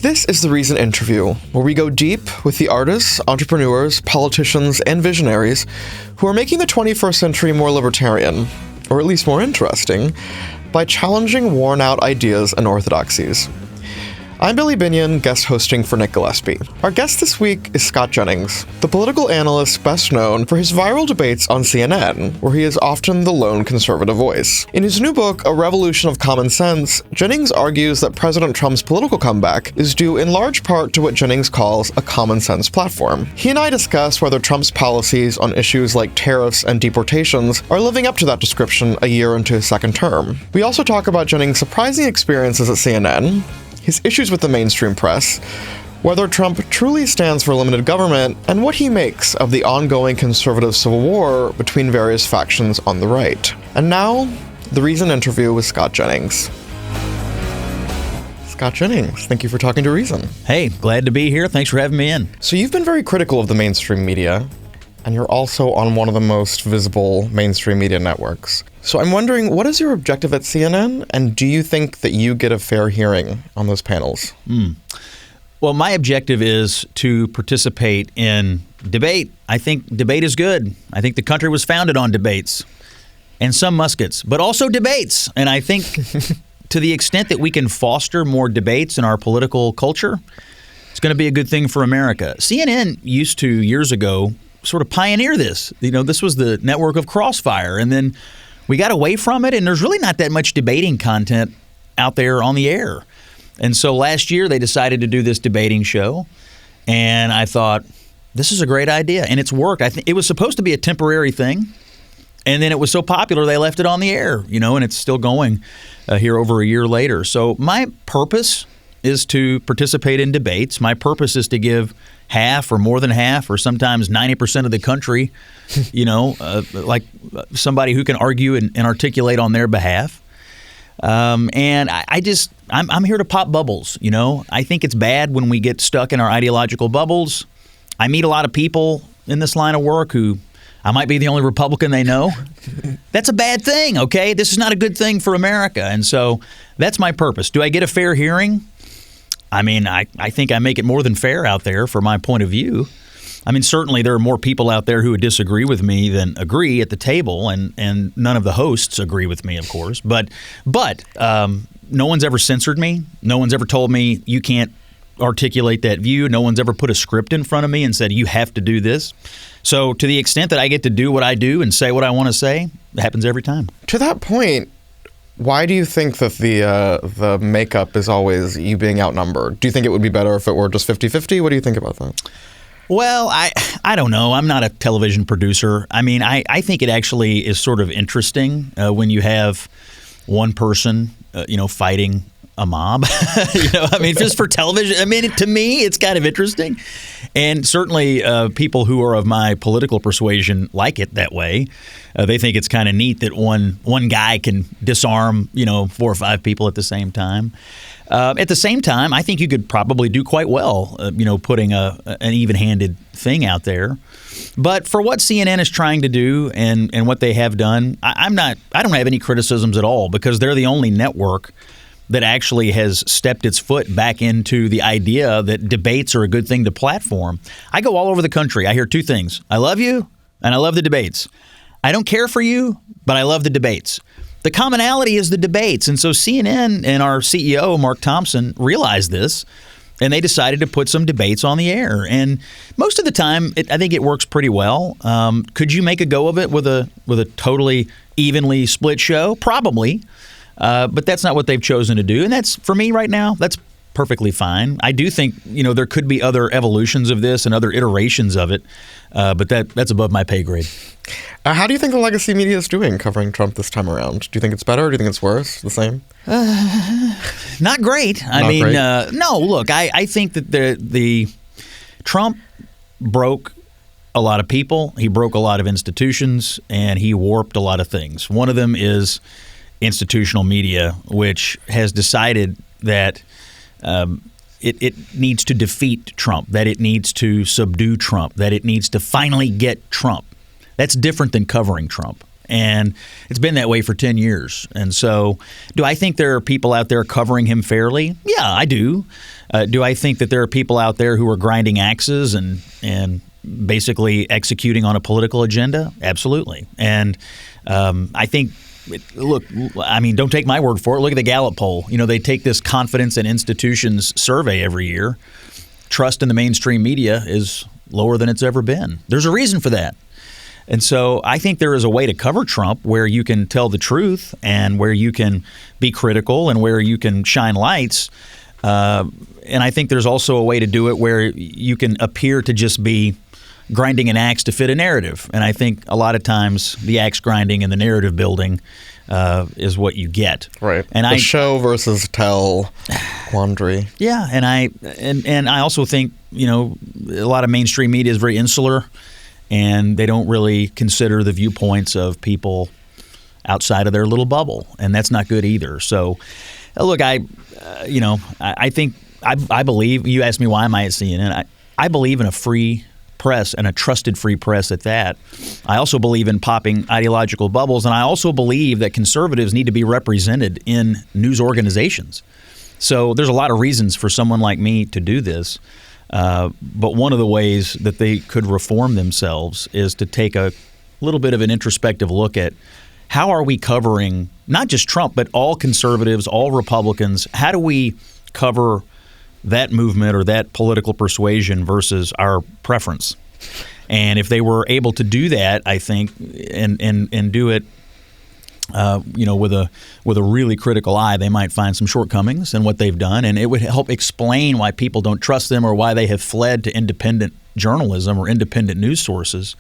This is The Reason Interview, where we go deep with the artists, entrepreneurs, politicians, and visionaries who are making the 21st century more libertarian, or at least more interesting, by challenging worn-out ideas and orthodoxies. I'm Billy Binion, guest hosting for Nick Gillespie. Our guest this week is Scott Jennings, the political analyst best known for his viral debates on CNN, where he is often the lone conservative voice. In his new book, A Revolution of Common Sense, Jennings argues that President Trump's political comeback is due in large part to what Jennings calls a common sense platform. He and I discuss whether Trump's policies on issues like tariffs and deportations are living up to that description a year into his second term. We also talk about Jennings' surprising experiences at CNN, his issues with the mainstream press, whether Trump truly stands for limited government, and what he makes of the ongoing conservative civil war between various factions on the right. And now, The Reason Interview with Scott Jennings. Scott Jennings, thank you for talking to Reason. Hey, glad to be here. Thanks for having me in. So you've been very critical of the mainstream media, and you're also on one of the most visible mainstream media networks. So I'm wondering, what is your objective at CNN, and do you think that you get a fair hearing on those panels? Well, my objective is to participate in debate. I think debate is good. I think the country was founded on debates and some muskets, but also debates. And I think to the extent that we can foster more debates in our political culture, it's going to be a good thing for America. CNN used to, years ago, sort of pioneer this. You know, this was the network of Crossfire, and then we got away from it, and there's really not that much debating content out there on the air. And so last year they decided to do this debating show, and I thought, this is a great idea, and it's worked. I think it was supposed to be a temporary thing, and then it was so popular they left it on the air, you know, and it's still going here over a year later. So my purpose is to participate in debates. My purpose is to give half or more than half or sometimes 90% of the country, you know, like somebody who can argue and articulate on their behalf. And I'm here to pop bubbles, you know. I think it's bad when we get stuck in our ideological bubbles. I meet a lot of people in this line of work who I might be the only Republican they know. That's a bad thing, okay? This is not a good thing for America. And so that's my purpose. Do I get a fair hearing? I mean, I think I make it more than fair out there for my point of view. I mean, certainly there are more people out there who would disagree with me than agree at the table, and none of the hosts agree with me, of course. But no one's ever censored me. No one's ever told me you can't articulate that view. No one's ever put a script in front of me and said you have to do this. So to the extent that I get to do what I do and say what I want to say, it happens every time. To that point, why do you think that the makeup is always you being outnumbered? Do you think it would be better if it were just 50-50? What do you think about that? Well, I don't know. I'm not a television producer. I mean, I think it actually is sort of interesting when you have one person, fighting a mob. I mean, just for television. I mean, to me, it's kind of interesting. And certainly people who are of my political persuasion like it that way. They think it's kind of neat that one guy can disarm, 4 or 5 people at the same time. At the same time, I think you could probably do quite well, putting an even-handed thing out there. But for what CNN is trying to do and what they have done, I don't have any criticisms at all, because they're the only network that actually has stepped its foot back into the idea that debates are a good thing to platform. I go all over the country. I hear 2 things. I love you, and I love the debates. I don't care for you, but I love the debates. The commonality is the debates. And so CNN and our CEO, Mark Thompson, realized this, and they decided to put some debates on the air. And most of the time, I think it works pretty well. Could you make a go of it with a totally evenly split show? Probably. But that's not what they've chosen to do. And that's, for me right now, that's perfectly fine. I do think, there could be other evolutions of this and other iterations of it. But that's above my pay grade. How do you think the legacy media is doing covering Trump this time around? Do you think it's better? Or do you think it's worse? The same? Not great. No, look, I think that the Trump broke a lot of people. He broke a lot of institutions, and he warped a lot of things. One of them is institutional media, which has decided that it needs to defeat Trump, that it needs to subdue Trump, that it needs to finally get Trump. That's different than covering Trump. And it's been that way for 10 years. And so do I think there are people out there covering him fairly? Yeah, I do. Do I think that there are people out there who are grinding axes and basically executing on a political agenda? Absolutely. And I think, look, I mean, don't take my word for it. Look at the Gallup poll. You know, they take this confidence in institutions survey every year. Trust in the mainstream media is lower than it's ever been. There's a reason for that. And so I think there is a way to cover Trump where you can tell the truth and where you can be critical and where you can shine lights. And I think there's also a way to do it where you can appear to just be grinding an axe to fit a narrative. And I think a lot of times the axe grinding and the narrative building is what you get. Right. And the show versus tell quandary. Yeah, and I also think, you know, a lot of mainstream media is very insular, and they don't really consider the viewpoints of people outside of their little bubble, and that's not good either. So, look, I think I believe. You asked me why am I at CNN? I believe in a free press and a trusted free press at that. I also believe in popping ideological bubbles, and I also believe that conservatives need to be represented in news organizations. So there's a lot of reasons for someone like me to do this. But one of the ways that they could reform themselves is to take a little bit of an introspective look at how are we covering not just Trump, but all conservatives, all Republicans. How do we cover that movement or that political persuasion versus our preference? And if they were able to do that, I think, and do it with a really critical eye, they might find some shortcomings in what they've done, and it would help explain why people don't trust them or why they have fled to independent journalism or independent news sources.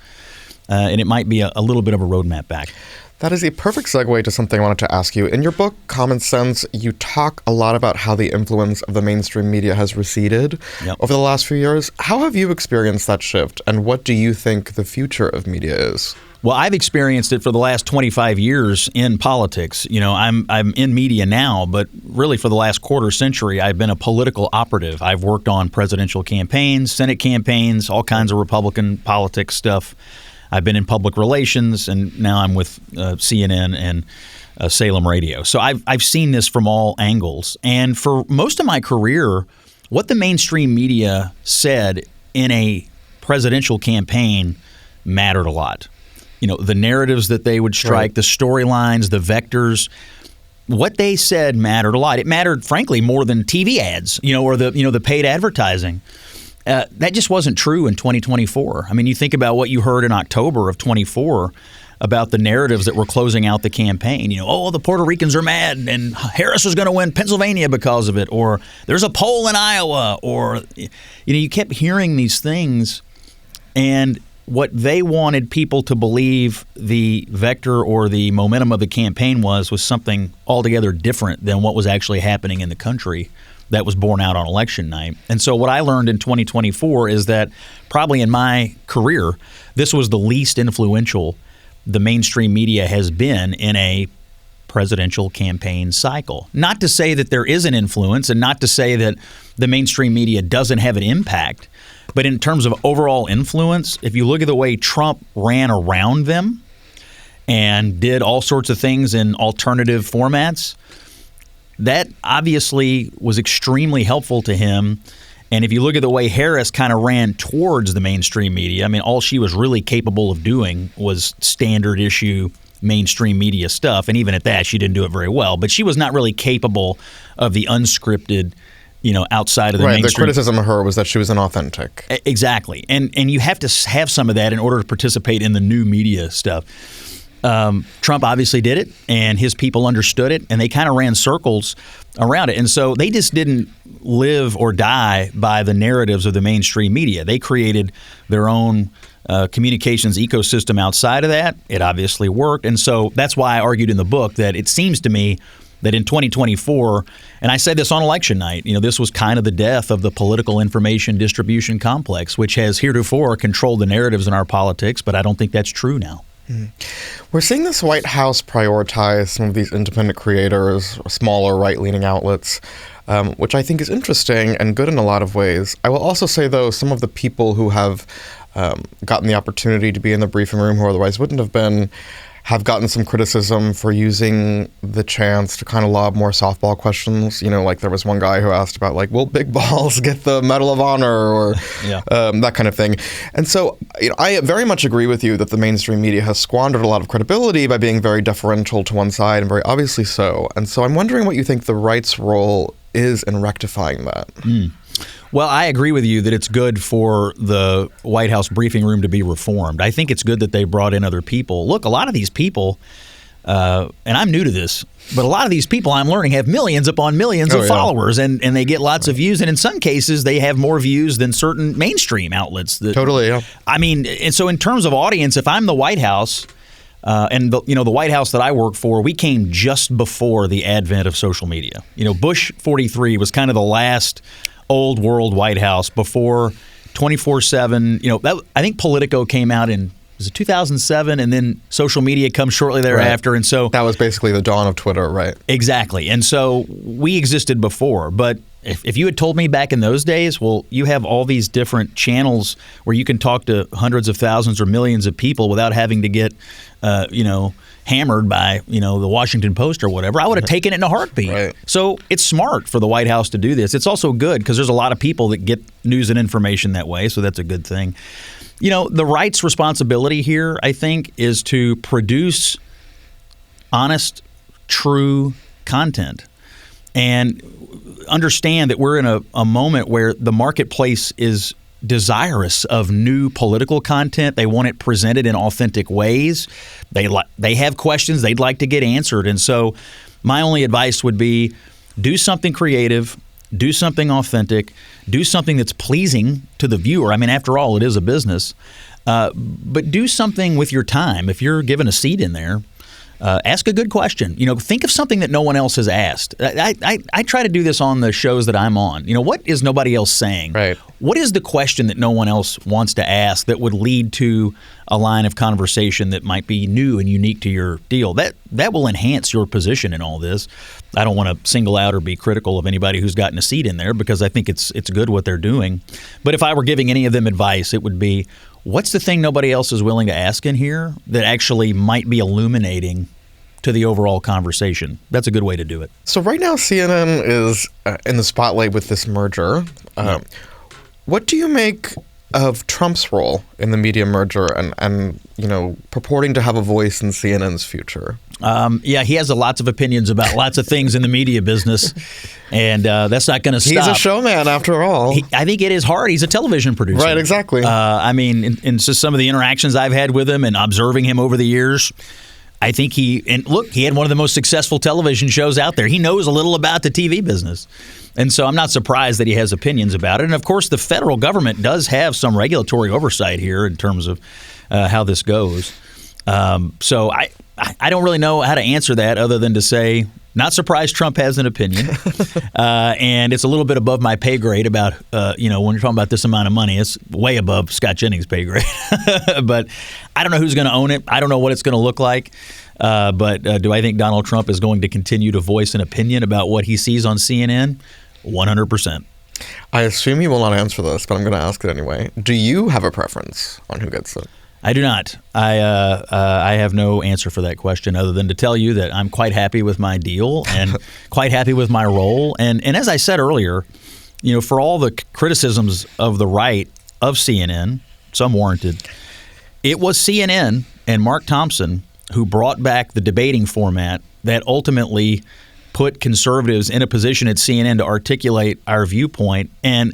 And it might be a little bit of a roadmap back. That is a perfect segue to something I wanted to ask you. In your book, Common Sense, you talk a lot about how the influence of the mainstream media has receded over the last few years. How have you experienced that shift, and what do you think the future of media is? Well, I've experienced it for the last 25 years in politics. You know, I'm in media now, but really for the last quarter century, I've been a political operative. I've worked on presidential campaigns, Senate campaigns, all kinds of Republican politics stuff. I've been in public relations, and now I'm with CNN and Salem Radio. So I've seen this from all angles. And for most of my career, what the mainstream media said in a presidential campaign mattered a lot. You know, the narratives that they would strike, the storylines, the vectors, what they said mattered a lot. It mattered, frankly, more than TV ads, or the paid advertising. That just wasn't true in 2024. I mean, you think about what you heard in October of 24 about the narratives that were closing out the campaign. The Puerto Ricans are mad and Harris was going to win Pennsylvania because of it, or there's a poll in Iowa, or you kept hearing these things, and what they wanted people to believe the vector or the momentum of the campaign was something altogether different than what was actually happening in the country that was borne out on election night. And so what I learned in 2024 is that probably in my career, this was the least influential the mainstream media has been in a presidential campaign cycle. Not to say that there isn't influence, and not to say that the mainstream media doesn't have an impact, but in terms of overall influence, if you look at the way Trump ran around them and did all sorts of things in alternative formats, that obviously was extremely helpful to him. And if you look at the way Harris kind of ran towards the mainstream media, I mean, all she was really capable of doing was standard issue mainstream media stuff. And even at that, she didn't do it very well. But she was not really capable of the unscripted, outside of the mainstream. The criticism of her was that she was inauthentic. Exactly. And you have to have some of that in order to participate in the new media stuff. Trump obviously did it, and his people understood it, and they kind of ran circles around it. And so they just didn't live or die by the narratives of the mainstream media. They created their own communications ecosystem outside of that. It obviously worked. And so that's why I argued in the book that it seems to me that in 2024, and I said this on election night, this was kind of the death of the political information distribution complex, which has heretofore controlled the narratives in our politics, but I don't think that's true now. We're seeing this White House prioritize some of these independent creators, smaller right-leaning outlets, which I think is interesting and good in a lot of ways. I will also say, though, some of the people who have gotten the opportunity to be in the briefing room who otherwise wouldn't have been have gotten some criticism for using the chance to kind of lob more softball questions. Like there was one guy who asked about like, will big balls get the Medal of Honor or that kind of thing. And so I very much agree with you that the mainstream media has squandered a lot of credibility by being very deferential to one side, and very obviously so. And so I'm wondering what you think the right's role is in rectifying that. Well, I agree with you that it's good for the White House briefing room to be reformed. I think it's good that they brought in other people. Look, a lot of these people, and I'm new to this, but a lot of these people I'm learning have millions upon millions of followers, and they get lots of views. And in some cases, they have more views than certain mainstream outlets. Totally, yeah. I mean, and so in terms of audience, if I'm the White House, and the White House that I work for, we came just before the advent of social media. Bush 43 was kind of the last old world White House before 24/7. I think Politico came out in, was it 2007, and then social media comes shortly thereafter. Right. And so that was basically the dawn of Twitter, right? Exactly. And so we existed before, but if you had told me back in those days, well, you have all these different channels where you can talk to hundreds of thousands or millions of people without having to get, hammered by, the Washington Post or whatever, I would have taken it in a heartbeat. Right. So it's smart for the White House to do this. It's also good because there's a lot of people that get news and information that way, so that's a good thing. The right's responsibility here, I think, is to produce honest, true content. And understand that we're in a moment where the marketplace is desirous of new political content. They want it presented in authentic ways. They have questions they'd like to get answered. And so my only advice would be do something creative, do something authentic, do something that's pleasing to the viewer. I mean, after all, it is a business. But do something with your time. If you're given a seat in there, ask a good question. Think of something that no one else has asked. I try to do this on the shows that I'm on. What is nobody else saying? Right. What is the question that no one else wants to ask that would lead to a line of conversation that might be new and unique to your deal? That will enhance your position in all this. I don't want to single out or be critical of anybody who's gotten a seat in there because I think it's good what they're doing. But if I were giving any of them advice, it would be, what's the thing nobody else is willing to ask in here that actually might be illuminating to the overall conversation? That's a good way to do it. So right now CNN is in the spotlight with this merger. What do you make of Trump's role in the media merger and purporting to have a voice in CNN's future? He has lots of opinions about lots of things in the media business, and that's not going to stop. He's a showman, after all. I think it is hard. He's a television producer. Right, exactly. In just some of the interactions I've had with him and observing him over the years, I think he had one of the most successful television shows out there. He knows a little about the TV business. And so I'm not surprised that he has opinions about it. And, of course, the federal government does have some regulatory oversight here in terms of how this goes. So I don't really know how to answer that other than to say, not surprised Trump has an opinion. And it's a little bit above my pay grade about, when you're talking about this amount of money, it's way above Scott Jennings' pay grade. But I don't know who's going to own it. I don't know what it's going to look like. But do I think Donald Trump is going to continue to voice an opinion about what he sees on CNN? 100%. I assume you will not answer this, but I'm going to ask it anyway. Do you have a preference on who gets it? I do not. I have no answer for that question other than to tell you that I'm quite happy with my deal and quite happy with my role. And as I said earlier, for all the criticisms of the right of CNN, some warranted, it was CNN and Mark Thompson who brought back the debating format that ultimately put conservatives in a position at CNN to articulate our viewpoint. And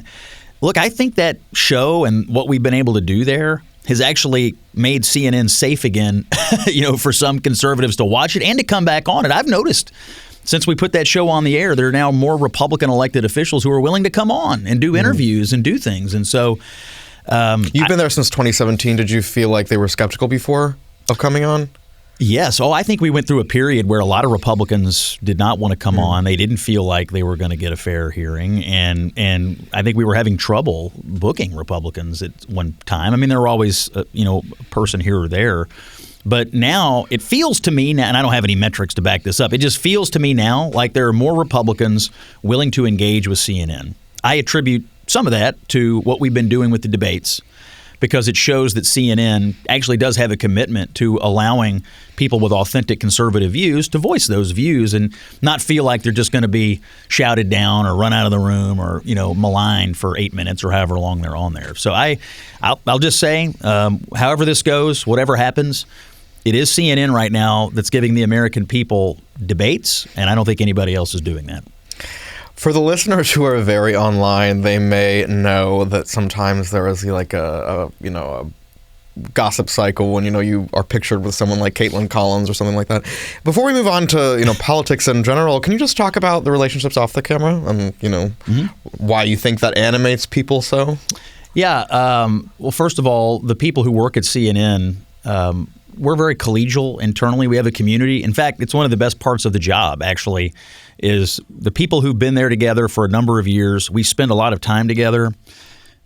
look, I think that show and what we've been able to do there has actually made CNN safe again, for some conservatives to watch it and to come back on it. I've noticed since we put that show on the air, there are now more Republican elected officials who are willing to come on and do interviews and do things. And so you've been there since 2017. Did you feel like they were skeptical before of coming on? Yes. I think we went through a period where a lot of Republicans did not want to come on. They didn't feel like they were going to get a fair hearing. And I think we were having trouble booking Republicans at one time. I mean, there were always, a person here or there. But now it feels to me, and I don't have any metrics to back this up, it just feels to me now like there are more Republicans willing to engage with CNN. I attribute some of that to what we've been doing with the debates. because it shows that CNN actually does have a commitment to allowing people with authentic conservative views to voice those views and not feel like they're just going to be shouted down or run out of the room or, maligned for 8 minutes or however long they're on there. So I'll just say, however this goes, whatever happens, it is CNN right now that's giving the American people debates, and I don't think anybody else is doing that. For the listeners who are very online, they may know that sometimes there is like a gossip cycle when you are pictured with someone like Caitlin Collins or something like that. Before we move on to politics in general, can you just talk about the relationships off the camera and why you think that animates people so? Yeah. Well, first of all, the people who work at CNN. We're very collegial internally. We have a community. In fact, it's one of the best parts of the job, actually, is the people who've been there together for a number of years. We spend a lot of time together.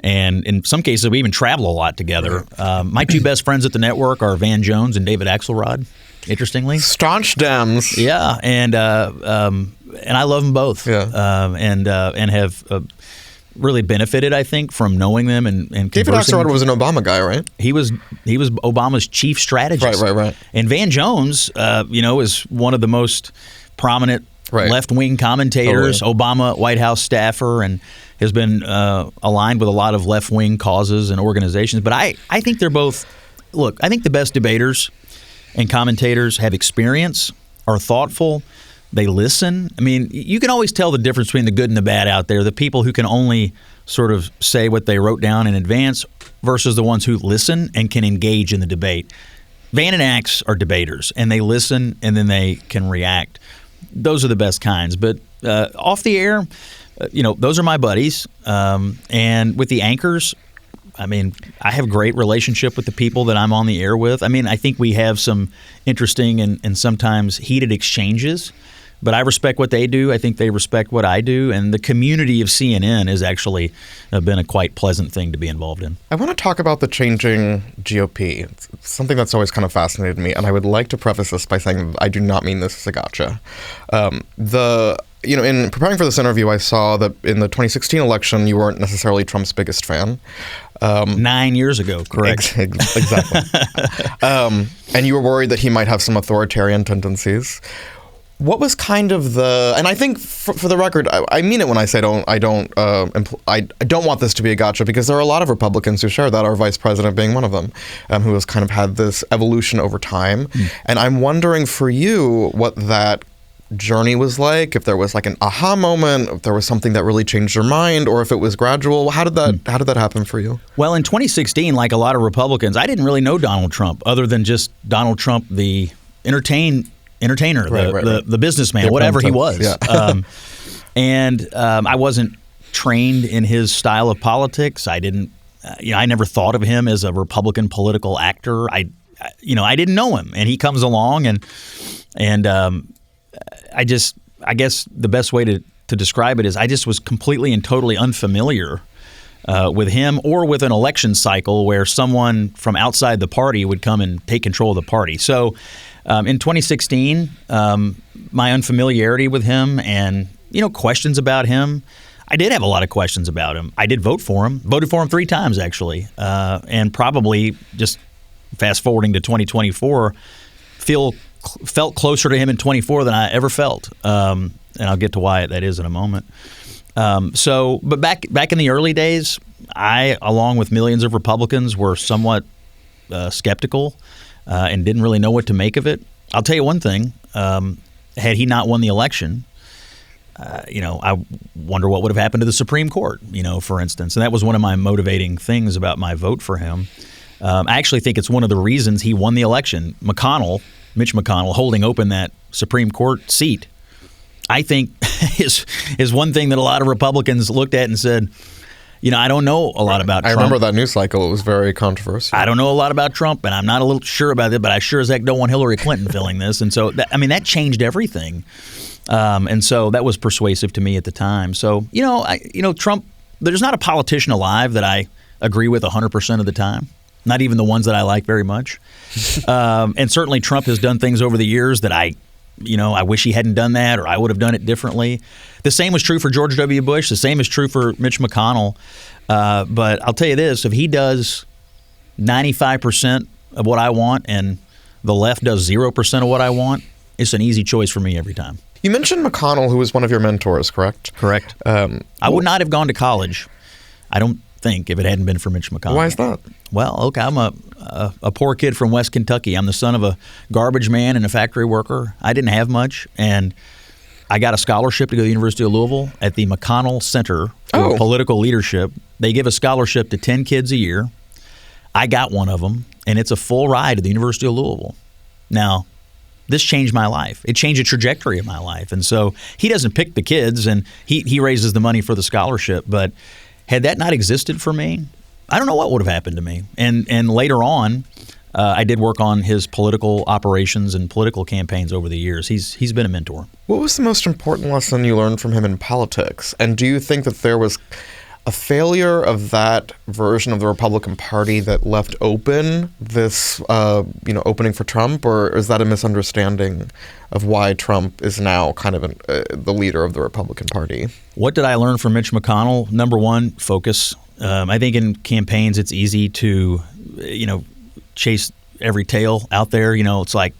And in some cases, we even travel a lot together. My two best friends at the network are Van Jones and David Axelrod, interestingly. Staunch Dems. Yeah. And I love them both. Yeah. And have really benefited, I think, from knowing them and David Axelrod was an Obama guy, right? He was Obama's chief strategist. Right. And Van Jones, is one of the most prominent left-wing commentators, Obama White House staffer, and has been aligned with a lot of left-wing causes and organizations. But I think they're both – look, I think the best debaters and commentators have experience, are thoughtful, they listen. I mean, you can always tell the difference between the good and the bad out there, the people who can only sort of say what they wrote down in advance versus the ones who listen and can engage in the debate. Van and Axe are debaters, and they listen and then they can react. Those are the best kinds. But off the air, those are my buddies. And with the anchors, I mean, I have a great relationship with the people that I'm on the air with. I mean, I think we have some interesting and sometimes heated exchanges. But I respect what they do. I think they respect what I do. And the community of CNN has actually been a quite pleasant thing to be involved in. I want to talk about the changing GOP. It's something that's always kind of fascinated me. And I would like to preface this by saying I do not mean this as a gotcha. In preparing for this interview, I saw that in the 2016 election, you weren't necessarily Trump's biggest fan. 9 years ago, correct? Exactly. And you were worried that he might have some authoritarian tendencies. What was kind of and I think for the record, I mean it when I say I don't want this to be a gotcha, because there are a lot of Republicans who share that, our vice president being one of them, who has kind of had this evolution over time. And I'm wondering for you what that journey was like, if there was like an aha moment, if there was something that really changed your mind, or if it was gradual. How did that happen for you? Well, in 2016, like a lot of Republicans, I didn't really know Donald Trump other than just Donald Trump, the entertainer, the businessman, whatever he was. Yeah. And I wasn't trained in his style of politics. I didn't, I never thought of him as a Republican political actor. I didn't know him, and he comes along, and I guess the best way to describe it is I just was completely and totally unfamiliar with him or with an election cycle where someone from outside the party would come and take control of the party. So in 2016, my unfamiliarity with him and, questions about him, I did have a lot of questions about him. I did voted for him 3 times, actually, and probably just fast forwarding to 2024, felt closer to him in 24 than I ever felt. And I'll get to why that is in a moment. But back in the early days, I, along with millions of Republicans, were somewhat skeptical and didn't really know what to make of it. I'll tell you one thing. Had he not won the election, I wonder what would have happened to the Supreme Court, for instance. And that was one of my motivating things about my vote for him. I actually think it's one of the reasons he won the election. Mitch McConnell, holding open that Supreme Court seat, I think is one thing that a lot of Republicans looked at and said, I don't know a lot about Trump. I remember that news cycle. It was very controversial. I don't know a lot about Trump, and I'm not a little sure about it, but I sure as heck don't want Hillary Clinton filling this. And so, that changed everything. And so that was persuasive to me at the time. So, Trump, there's not a politician alive that I agree with 100% of the time. Not even the ones that I like very much. And certainly Trump has done things over the years that I wish he hadn't done that, or I would have done it differently. The same was true for George W. Bush. The same is true for Mitch McConnell. But I'll tell you this, if he does 95% of what I want and the left does 0% of what I want, it's an easy choice for me every time. You mentioned McConnell, who was one of your mentors, correct? Correct. I would not have gone to college, I don't think, if it hadn't been for Mitch McConnell. Why is that? Well, okay, I'm a poor kid from West Kentucky. I'm the son of a garbage man and a factory worker. I didn't have much, and I got a scholarship to go to the University of Louisville at the McConnell Center for Political Leadership. They give a scholarship to 10 kids a year. I got one of them, and it's a full ride to the University of Louisville. Now, this changed my life. It changed the trajectory of my life. And so he doesn't pick the kids, and he raises the money for the scholarship. But had that not existed for me, I don't know what would have happened to me. And later on, I did work on his political operations and political campaigns over the years. He's been a mentor. What was the most important lesson you learned from him in politics? And do you think that there was a failure of that version of the Republican Party that left open this, opening for Trump, or is that a misunderstanding of why Trump is now kind of the leader of the Republican Party? What did I learn from Mitch McConnell? Number one, focus. I think in campaigns it's easy to, chase every tail out there. It's like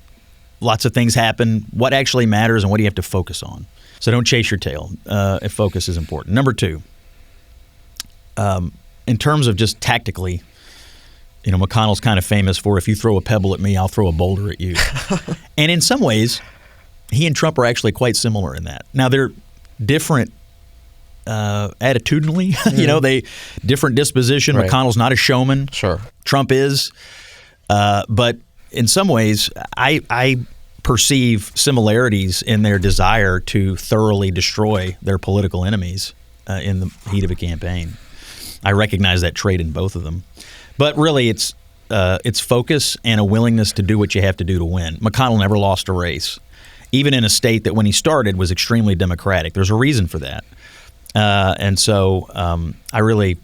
lots of things happen. What actually matters and what do you have to focus on? So don't chase your tail. Focus is important. Number two, in terms of just tactically, McConnell's kind of famous for, if you throw a pebble at me, I'll throw a boulder at you. And in some ways, he and Trump are actually quite similar in that. Now, they're different attitudinally. They different disposition. Right. McConnell's not a showman. Sure. Trump is. But in some ways, I perceive similarities in their desire to thoroughly destroy their political enemies in the heat of a campaign. I recognize that trait in both of them. But really, it's focus and a willingness to do what you have to do to win. McConnell never lost a race, even in a state that when he started was extremely Democratic. There's a reason for that. And so I really,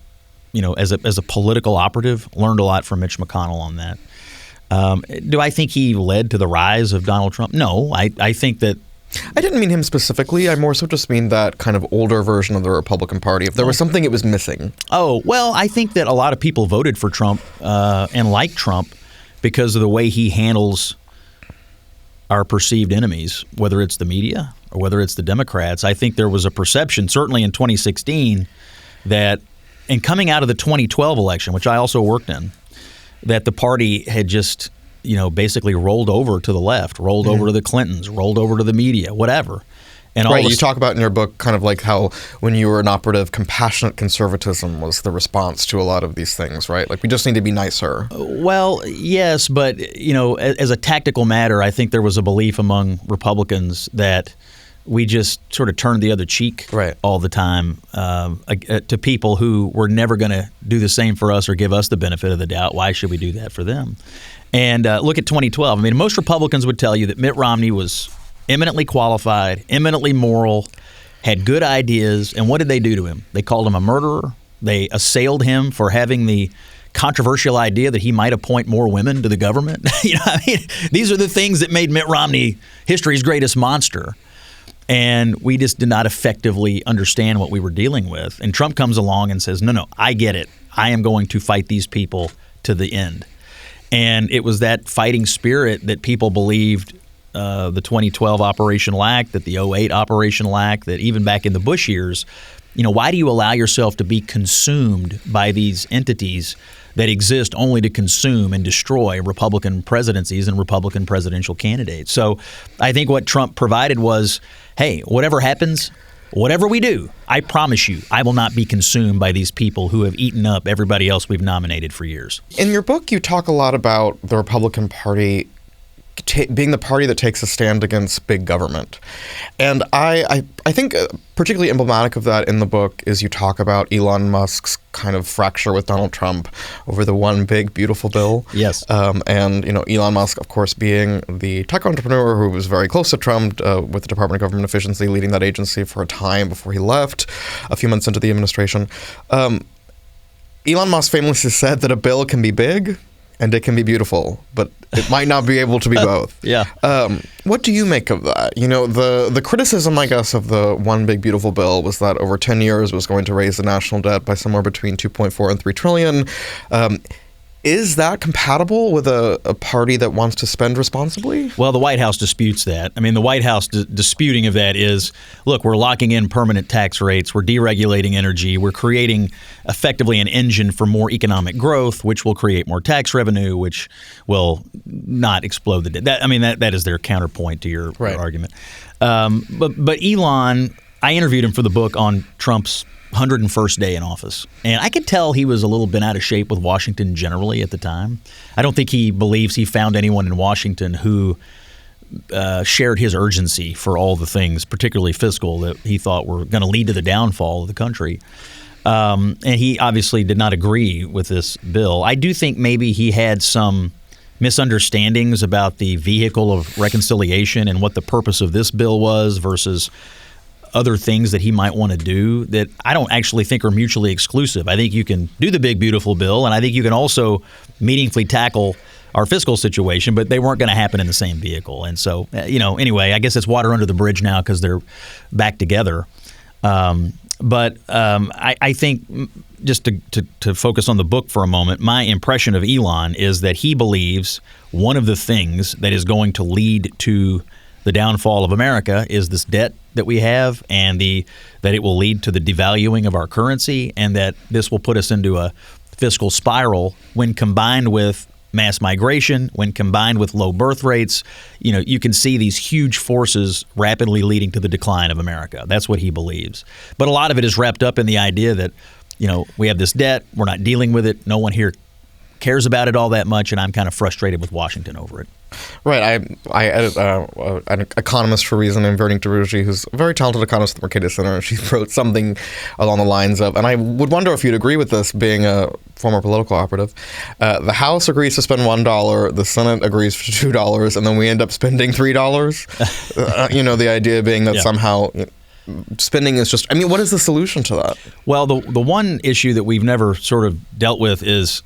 as a political operative, learned a lot from Mitch McConnell on that. Do I think he led to the rise of Donald Trump? No, I think that. I didn't mean him specifically. I more so just mean that kind of older version of the Republican Party. If there was something it was missing. Oh, well, I think that a lot of people voted for Trump and like Trump because of the way he handles our perceived enemies, whether it's the media or whether it's the Democrats. I think there was a perception, certainly in 2016, that, and coming out of the 2012 election, which I also worked in, that the party had just basically rolled over to the left, rolled over to the Clintons, rolled over to the media, whatever. And all you talk about in your book kind of like how when you were an operative, compassionate conservatism was the response to a lot of these things, right? Like we just need to be nicer. Well, yes, but as a tactical matter, I think there was a belief among Republicans that we just sort of turned the other cheek all the time to people who were never going to do the same for us or give us the benefit of the doubt. Why should we do that for them? And look at 2012. I mean, most Republicans would tell you that Mitt Romney was eminently qualified, eminently moral, had good ideas. And what did they do to him? They called him a murderer. They assailed him for having the controversial idea that he might appoint more women to the government. These are the things that made Mitt Romney history's greatest monster. And we just did not effectively understand what we were dealing with. And Trump comes along and says, no, I get it. I am going to fight these people to the end. And it was that fighting spirit that people believed the 2012 operation lacked, that the 2008 operation lacked, that even back in the Bush years, why do you allow yourself to be consumed by these entities that exist only to consume and destroy Republican presidencies and Republican presidential candidates? So I think what Trump provided was, hey, whatever happens, whatever we do, I promise you, I will not be consumed by these people who have eaten up everybody else we've nominated for years. In your book, you talk a lot about the Republican Party being the party that takes a stand against big government. And I think particularly emblematic of that in the book is you talk about Elon Musk's kind of fracture with Donald Trump over the one big beautiful bill. Yes. And Elon Musk, of course, being the tech entrepreneur who was very close to Trump with the Department of Government Efficiency, leading that agency for a time before he left, a few months into the administration. Elon Musk famously said that a bill can be big and it can be beautiful, but it might not be able to be both. Yeah. What do you make of that? The criticism, I guess, of the one big beautiful bill was that over 10 years was going to raise the national debt by somewhere between 2.4 and 3 trillion. Is that compatible with a party that wants to spend responsibly? Well, the White House disputes that. I mean, the White House disputing of that is, look, we're locking in permanent tax rates, we're deregulating energy, we're creating effectively an engine for more economic growth, which will create more tax revenue, which will not explode the debt. That is their counterpoint to your argument. But Elon, I interviewed him for the book on Trump's 101st day in office. And I could tell he was a little bit out of shape with Washington generally at the time. I don't think he believes he found anyone in Washington who shared his urgency for all the things, particularly fiscal, that he thought were going to lead to the downfall of the country. And he obviously did not agree with this bill. I do think maybe he had some misunderstandings about the vehicle of reconciliation and what the purpose of this bill was versus other things that he might want to do that I don't actually think are mutually exclusive. I think you can do the big, beautiful bill, and I think you can also meaningfully tackle our fiscal situation, but they weren't going to happen in the same vehicle. And so, anyway, I guess it's water under the bridge now because they're back together. But I think just to focus on the book for a moment, my impression of Elon is that he believes one of the things that is going to lead to the downfall of America is this debt that we have, and that it will lead to the devaluing of our currency, and that this will put us into a fiscal spiral when combined with mass migration, when combined with low birth rates. You can see these huge forces rapidly leading to the decline of America. That's what he believes. But a lot of it is wrapped up in the idea that, we have this debt, we're not dealing with it, no one here cares about it all that much, and I'm kind of frustrated with Washington over it. Right. I edit an economist for Reason named Veronique DeRougy, who's a very talented economist at the Mercatus Center, and she wrote something along the lines of, and I would wonder if you'd agree with this, being a former political operative, the House agrees to spend $1, the Senate agrees for $2, and then we end up spending $3. The idea being that somehow spending is just, what is the solution to that? Well, the one issue that we've never sort of dealt with is,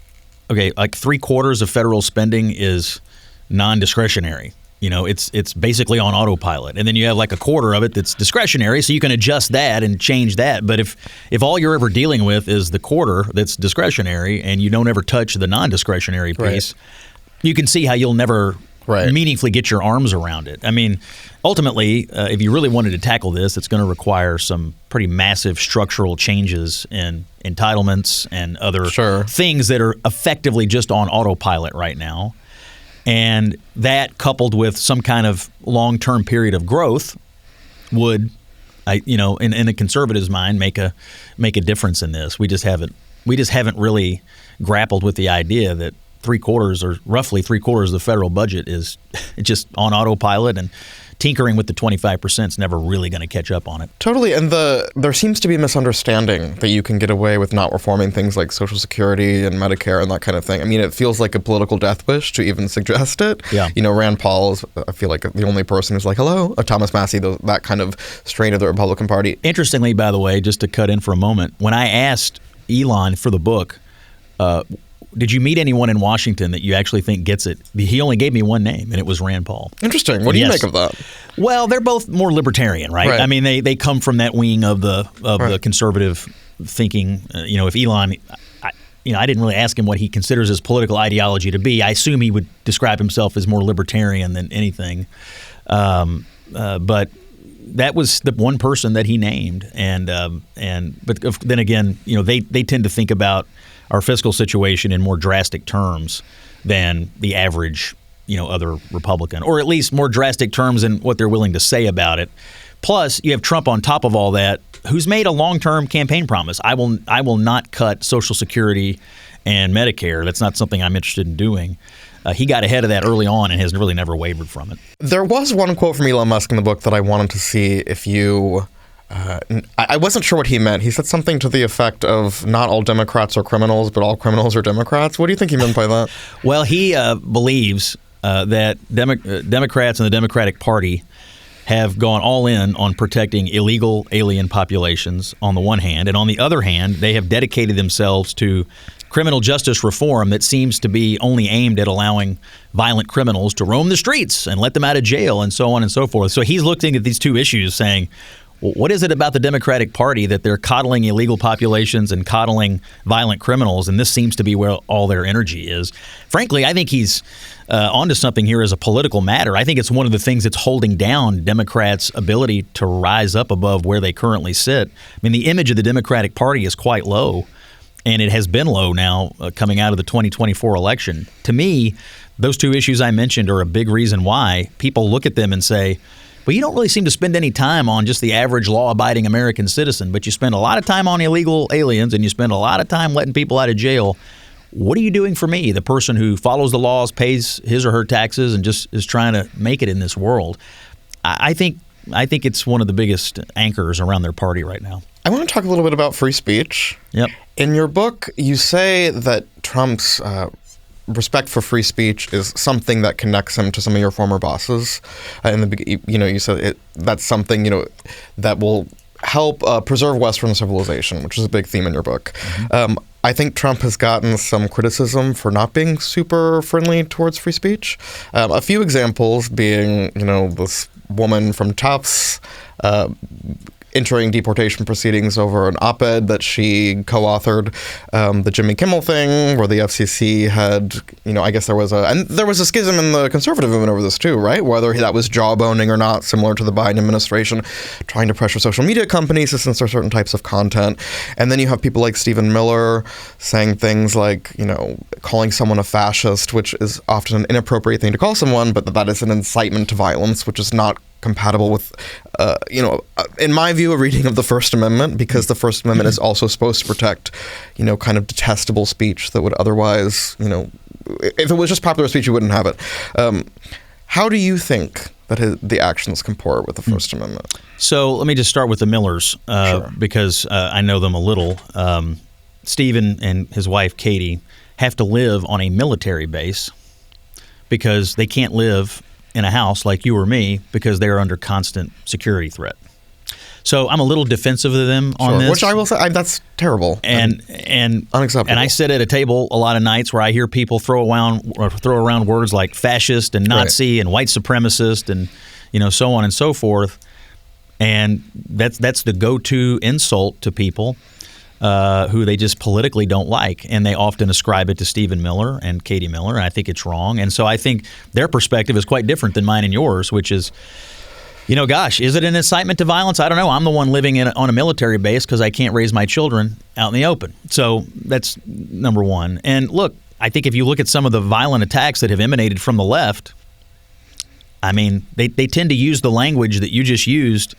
okay, like 3/4 of federal spending is non-discretionary. It's basically on autopilot. And then you have like 1/4 of it that's discretionary, so you can adjust that and change that. But if all you're ever dealing with is the 1/4 that's discretionary and you don't ever touch the non-discretionary piece, you can see how you'll never meaningfully get your arms around it. Ultimately, if you really wanted to tackle this, it's going to require some pretty massive structural changes in entitlements and other things that are effectively just on autopilot right now. And that, coupled with some kind of long-term period of growth, would, in a conservative's mind, make a difference in this. We just haven't really grappled with the idea that 3/4 or roughly 3/4 of the federal budget is just on autopilot, and tinkering with the 25% is never really going to catch up on it. Totally. And there seems to be a misunderstanding that you can get away with not reforming things like Social Security and Medicare and that kind of thing. It feels like a political death wish to even suggest it. Yeah. Rand Paul is, I feel like, the only person who's like, hello, Thomas Massie, that kind of strain of the Republican Party. Interestingly, by the way, just to cut in for a moment, when I asked Elon for the book, did you meet anyone in Washington that you actually think gets it? He only gave me one name, and it was Rand Paul. Interesting. What do you make of that? Well, they're both more libertarian, right? They come from that wing of the conservative thinking. If Elon, I didn't really ask him what he considers his political ideology to be. I assume he would describe himself as more libertarian than anything. But that was the one person that he named, but then again, they tend to think about our fiscal situation in more drastic terms than the average, other Republican, or at least more drastic terms than what they're willing to say about it. Plus, you have Trump on top of all that, who's made a long-term campaign promise. I will not cut Social Security and Medicare. That's not something I'm interested in doing. He got ahead of that early on and has really never wavered from it. There was one quote from Elon Musk in the book that I wanted to see if you... I wasn't sure what he meant. He said something to the effect of not all Democrats are criminals, but all criminals are Democrats. What do you think he meant by that? Well, he believes that Democrats and the Democratic Party have gone all in on protecting illegal alien populations on the one hand, and on the other hand, they have dedicated themselves to criminal justice reform that seems to be only aimed at allowing violent criminals to roam the streets and let them out of jail and so on and so forth. So he's looking at these two issues saying, What is it about the Democratic Party that they're coddling illegal populations and coddling violent criminals, and this seems to be where all their energy is? Frankly, I think he's onto something here as a political matter. I think it's one of the things that's holding down Democrats' ability to rise up above where they currently sit. I mean, the image of the Democratic Party is quite low, and it has been low now coming out of the 2024 election. To me, those two issues I mentioned are a big reason why people look at them and say, well, you don't really seem to spend any time on just the average law-abiding American citizen, but you spend a lot of time on illegal aliens and you spend a lot of time letting people out of jail. What are you doing for me, the person who follows the laws, pays his or her taxes, and just is trying to make it in this world? I think it's one of the biggest anchors around their party right now. I want to talk a little bit about free speech. Yep. In your book, you say that Trump's respect for free speech is something that connects him to some of your former bosses. You said that's something that will help preserve Western civilization, which is a big theme in your book. Mm-hmm. I think Trump has gotten some criticism for not being super friendly towards free speech. A few examples being, this woman from Tufts entering deportation proceedings over an op-ed that she co-authored, the Jimmy Kimmel thing, where the FCC had, I guess there was a schism in the conservative movement over this too, right? Whether that was jawboning or not, similar to the Biden administration, trying to pressure social media companies to censor certain types of content. And then you have people like Stephen Miller saying things like, calling someone a fascist, which is often an inappropriate thing to call someone, but that is an incitement to violence, which is not compatible with, in my view, a reading of the First Amendment, because the First Amendment is also supposed to protect, kind of detestable speech that would otherwise, if it was just popular speech, you wouldn't have it. How do you think that the actions comport with the First Amendment? So let me just start with the Millers, Sure. because I know them a little. Stephen and his wife, Katie, have to live on a military base because they can't live in a house like you or me because they're under constant security threat. So I'm a little defensive of them on this. Which I will say, that's terrible and unacceptable. And I sit at a table a lot of nights where I hear people throw around words like fascist and Nazi and white supremacist and so on and so forth. And that's the go-to insult to people who they just politically don't like, and they often ascribe it to Stephen Miller and Katie Miller, and I think it's wrong. And so I think their perspective is quite different than mine and yours, which is, gosh, is it an incitement to violence? I don't know. I'm the one living on a military base because I can't raise my children out in the open. So that's number one. And look, I think if you look at some of the violent attacks that have emanated from the left, I mean, they tend to use the language that you just used,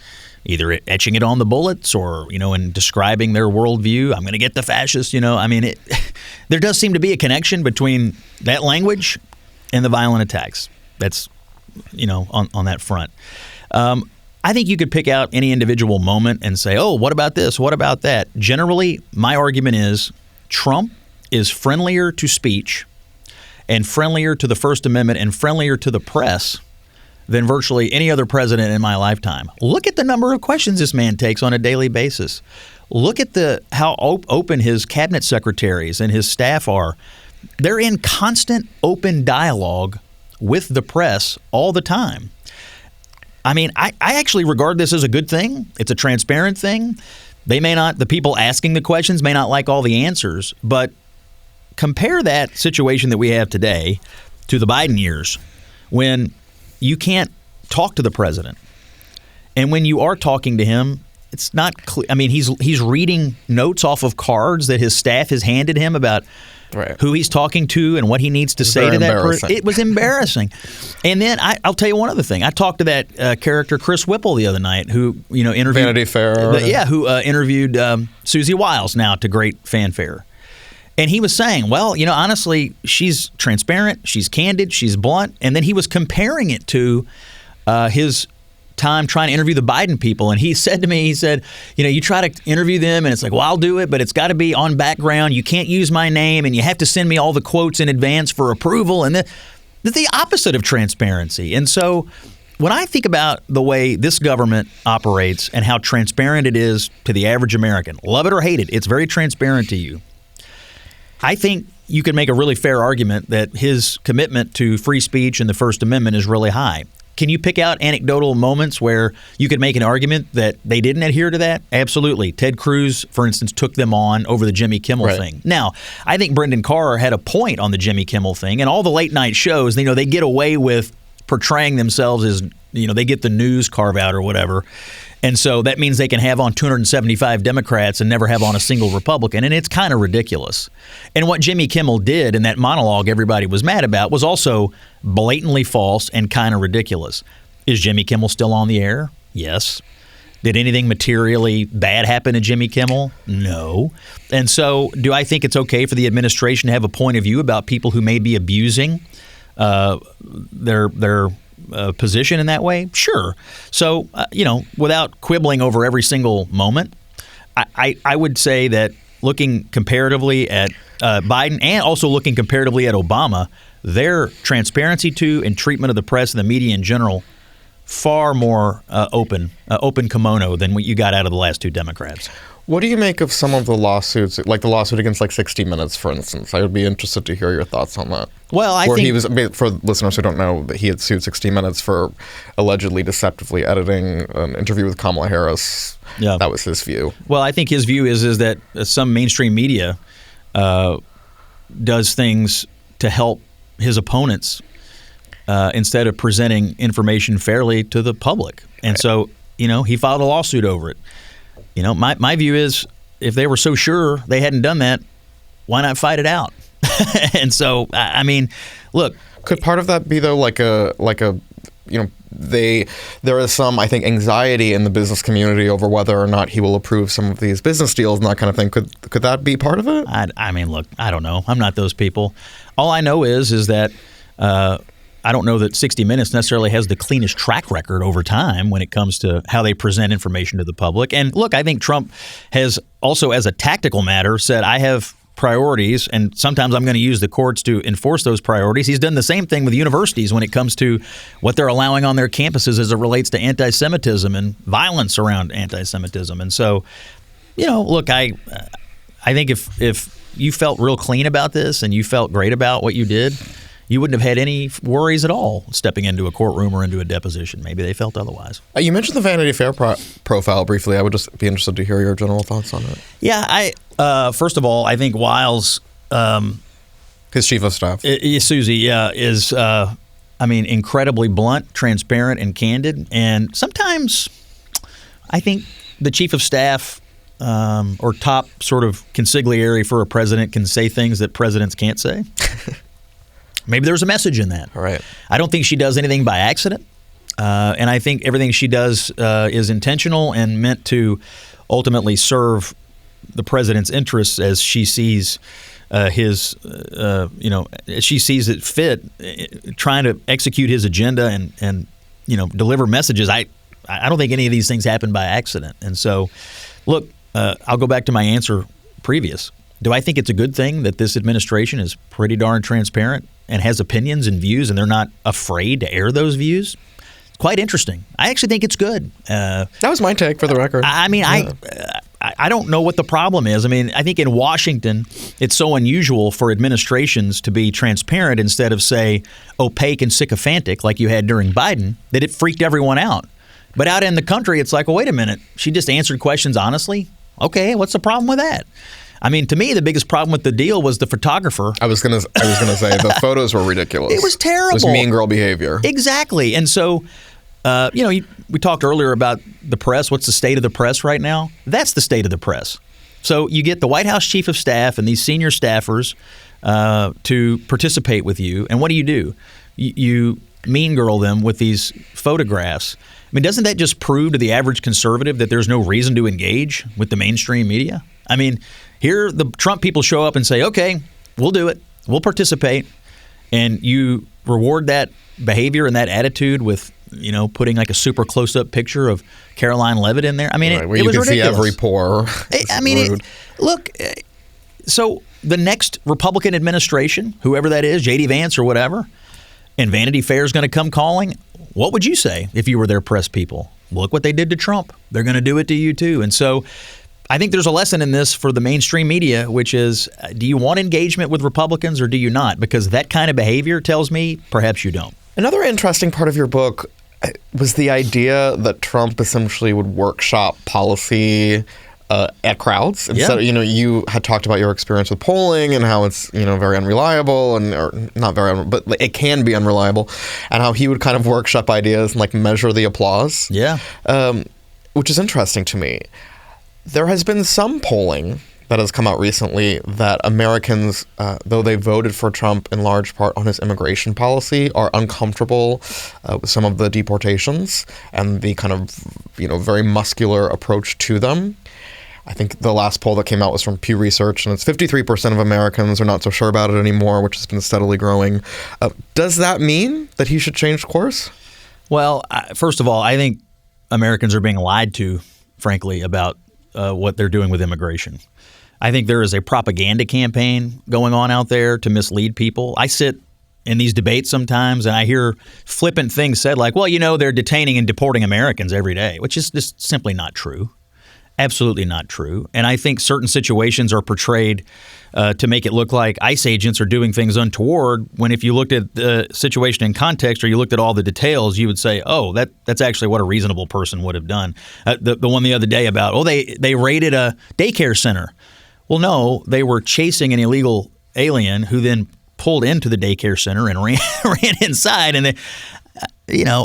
either etching it on the bullets or, in describing their worldview. I'm going to get the fascists, there does seem to be a connection between that language and the violent attacks. That's, on that front. I think you could pick out any individual moment and say, oh, what about this? What about that? Generally, my argument is Trump is friendlier to speech and friendlier to the First Amendment and friendlier to the press than virtually any other president in my lifetime. Look at the number of questions this man takes on a daily basis. Look at how open his cabinet secretaries and his staff are. They're in constant open dialogue with the press all the time. I mean, I actually regard this as a good thing. It's a transparent thing. The people asking the questions may not like all the answers, but compare that situation that we have today to the Biden years when you can't talk to the president. And when you are talking to him, it's not clear. I mean, he's reading notes off of cards that his staff has handed him about who he's talking to and what he needs to say to that person. It was embarrassing. And then I'll tell you one other thing. I talked to that character Chris Whipple the other night, who interviewed Vanity Fair. Who interviewed Susie Wiles, now to great fanfare. And he was saying, well, honestly, she's transparent, she's candid, she's blunt. And then he was comparing it to his time trying to interview the Biden people. And he said to me, you try to interview them and it's like, well, I'll do it, but it's got to be on background. You can't use my name and you have to send me all the quotes in advance for approval. And that's the opposite of transparency. And so when I think about the way this government operates and how transparent it is to the average American, love it or hate it, it's very transparent to you. I think you can make a really fair argument that his commitment to free speech and the First Amendment is really high. Can you pick out anecdotal moments where you could make an argument that they didn't adhere to that? Absolutely. Ted Cruz, for instance, took them on over the Jimmy Kimmel thing. Now, I think Brendan Carr had a point on the Jimmy Kimmel thing, and all the late night shows, they get away with portraying themselves as, they get the news carve out or whatever. And so that means they can have on 275 Democrats and never have on a single Republican. And it's kind of ridiculous. And what Jimmy Kimmel did in that monologue everybody was mad about was also blatantly false and kind of ridiculous. Is Jimmy Kimmel still on the air? Yes. Did anything materially bad happen to Jimmy Kimmel? No. And so do I think it's okay for the administration to have a point of view about people who may be abusing their position in that way? Sure. So, without quibbling over every single moment, I would say that looking comparatively at Biden and also looking comparatively at Obama, their transparency to and treatment of the press and the media in general, far more open kimono than what you got out of the last two Democrats. What do you make of some of the lawsuits, like the lawsuit against 60 Minutes, for instance? I would be interested to hear your thoughts on that. Well, I think for listeners who don't know, that he had sued 60 Minutes for allegedly deceptively editing an interview with Kamala Harris. Yeah. That was his view. Well, I think his view is that some mainstream media does things to help his opponents instead of presenting information fairly to the public. And so, he filed a lawsuit over it. My view is if they were so sure they hadn't done that, why not fight it out? And so, I mean, look. Could part of that be, though, there is some, I think, anxiety in the business community over whether or not he will approve some of these business deals and that kind of thing. Could that be part of it? I mean, look, I don't know. I'm not those people. All I know is that I don't know that 60 Minutes necessarily has the cleanest track record over time when it comes to how they present information to the public. And look, I think Trump has also, as a tactical matter, said, I have priorities, and sometimes I'm going to use the courts to enforce those priorities. He's done the same thing with universities when it comes to what they're allowing on their campuses as it relates to anti-Semitism and violence around anti-Semitism. And so, look, I think if you felt real clean about this and you felt great about what you did, you wouldn't have had any worries at all stepping into a courtroom or into a deposition. Maybe they felt otherwise. You mentioned the Vanity Fair profile briefly. I would just be interested to hear your general thoughts on it. Yeah, first of all, I think Wiles, his chief of staff, Susie, is incredibly blunt, transparent, and candid. And sometimes I think the chief of staff or top sort of consigliere for a president can say things that presidents can't say. Maybe there's a message in that. All right. I don't think she does anything by accident. And I think everything she does is intentional and meant to ultimately serve the president's interests as she sees as she sees it fit, trying to execute his agenda and deliver messages. I don't think any of these things happen by accident. And so, look, I'll go back to my answer previous. Do I think it's a good thing that this administration is pretty darn transparent and has opinions and views, and they're not afraid to air those views? It's quite interesting. I actually think it's good. That was my take, for the record. I don't know what the problem is. I think in Washington, it's so unusual for administrations to be transparent instead of, say, opaque and sycophantic like you had during Biden, that it freaked everyone out. But out in the country, it's like, well, wait a minute. She just answered questions honestly? Okay, what's the problem with that? To me, the biggest problem with the deal was the photographer. I was gonna say the photos were ridiculous. It was terrible. It was mean girl behavior. Exactly. And so, we talked earlier about the press. What's the state of the press right now? That's the state of the press. So you get the White House chief of staff and these senior staffers to participate with you. And what do? You mean girl them with these photographs. Doesn't that just prove to the average conservative that there's no reason to engage with the mainstream media? Here the Trump people show up and say, okay, we'll do it. We'll participate. And you reward that behavior and that attitude with, putting like a super close-up picture of Caroline Leavitt in there. It was ridiculous. See every pore. Look, so the next Republican administration, whoever that is, J.D. Vance or whatever, and Vanity Fair is going to come calling, what would you say if you were their press people? Look what they did to Trump. They're going to do it to you too. And so I think there's a lesson in this for the mainstream media, which is, do you want engagement with Republicans or do you not? Because that kind of behavior tells me perhaps you don't. Another interesting part of your book was the idea that Trump essentially would workshop policy at crowds instead. Yeah. You had talked about your experience with polling and how it's very unreliable or not very, but it can be unreliable, and how he would kind of workshop ideas and measure the applause. Yeah, which is interesting to me. There has been some polling that has come out recently that Americans, though they voted for Trump in large part on his immigration policy, are uncomfortable with some of the deportations and the kind of, very muscular approach to them. I think the last poll that came out was from Pew Research, and it's 53% of Americans are not so sure about it anymore, which has been steadily growing. Does that mean that he should change course? Well, first of all, I think Americans are being lied to, frankly, about what they're doing with immigration. I think there is a propaganda campaign going on out there to mislead people. I sit in these debates sometimes and I hear flippant things said like, well, they're detaining and deporting Americans every day, which is just simply not true. Absolutely not true. And I think certain situations are portrayed to make it look like ICE agents are doing things untoward, when if you looked at the situation in context or you looked at all the details, you would say, oh, that's actually what a reasonable person would have done. The one the other day about, they raided a daycare center. Well, no, they were chasing an illegal alien who then pulled into the daycare center and ran inside, and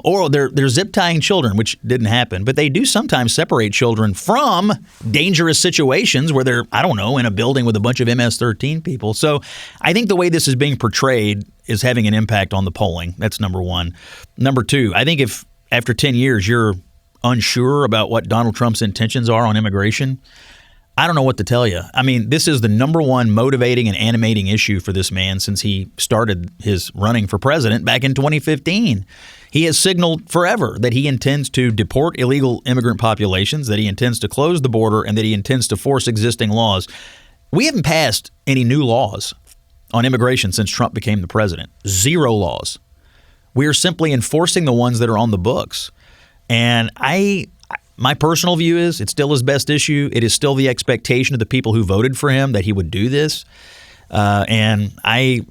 or they're zip tying children, which didn't happen, but they do sometimes separate children from dangerous situations where they're, in a building with a bunch of MS-13 people. So I think the way this is being portrayed is having an impact on the polling. That's number one. Number two, I think if after 10 years you're unsure about what Donald Trump's intentions are on immigration, I don't know what to tell you. I mean, this is the number one motivating and animating issue for this man since he started his running for president back in 2015. He has signaled forever that he intends to deport illegal immigrant populations, that he intends to close the border, and that he intends to force existing laws. We haven't passed any new laws on immigration since Trump became the president. 0 laws. We are simply enforcing the ones that are on the books. And my personal view is it's still his best issue. It is still the expectation of the people who voted for him that he would do this. And I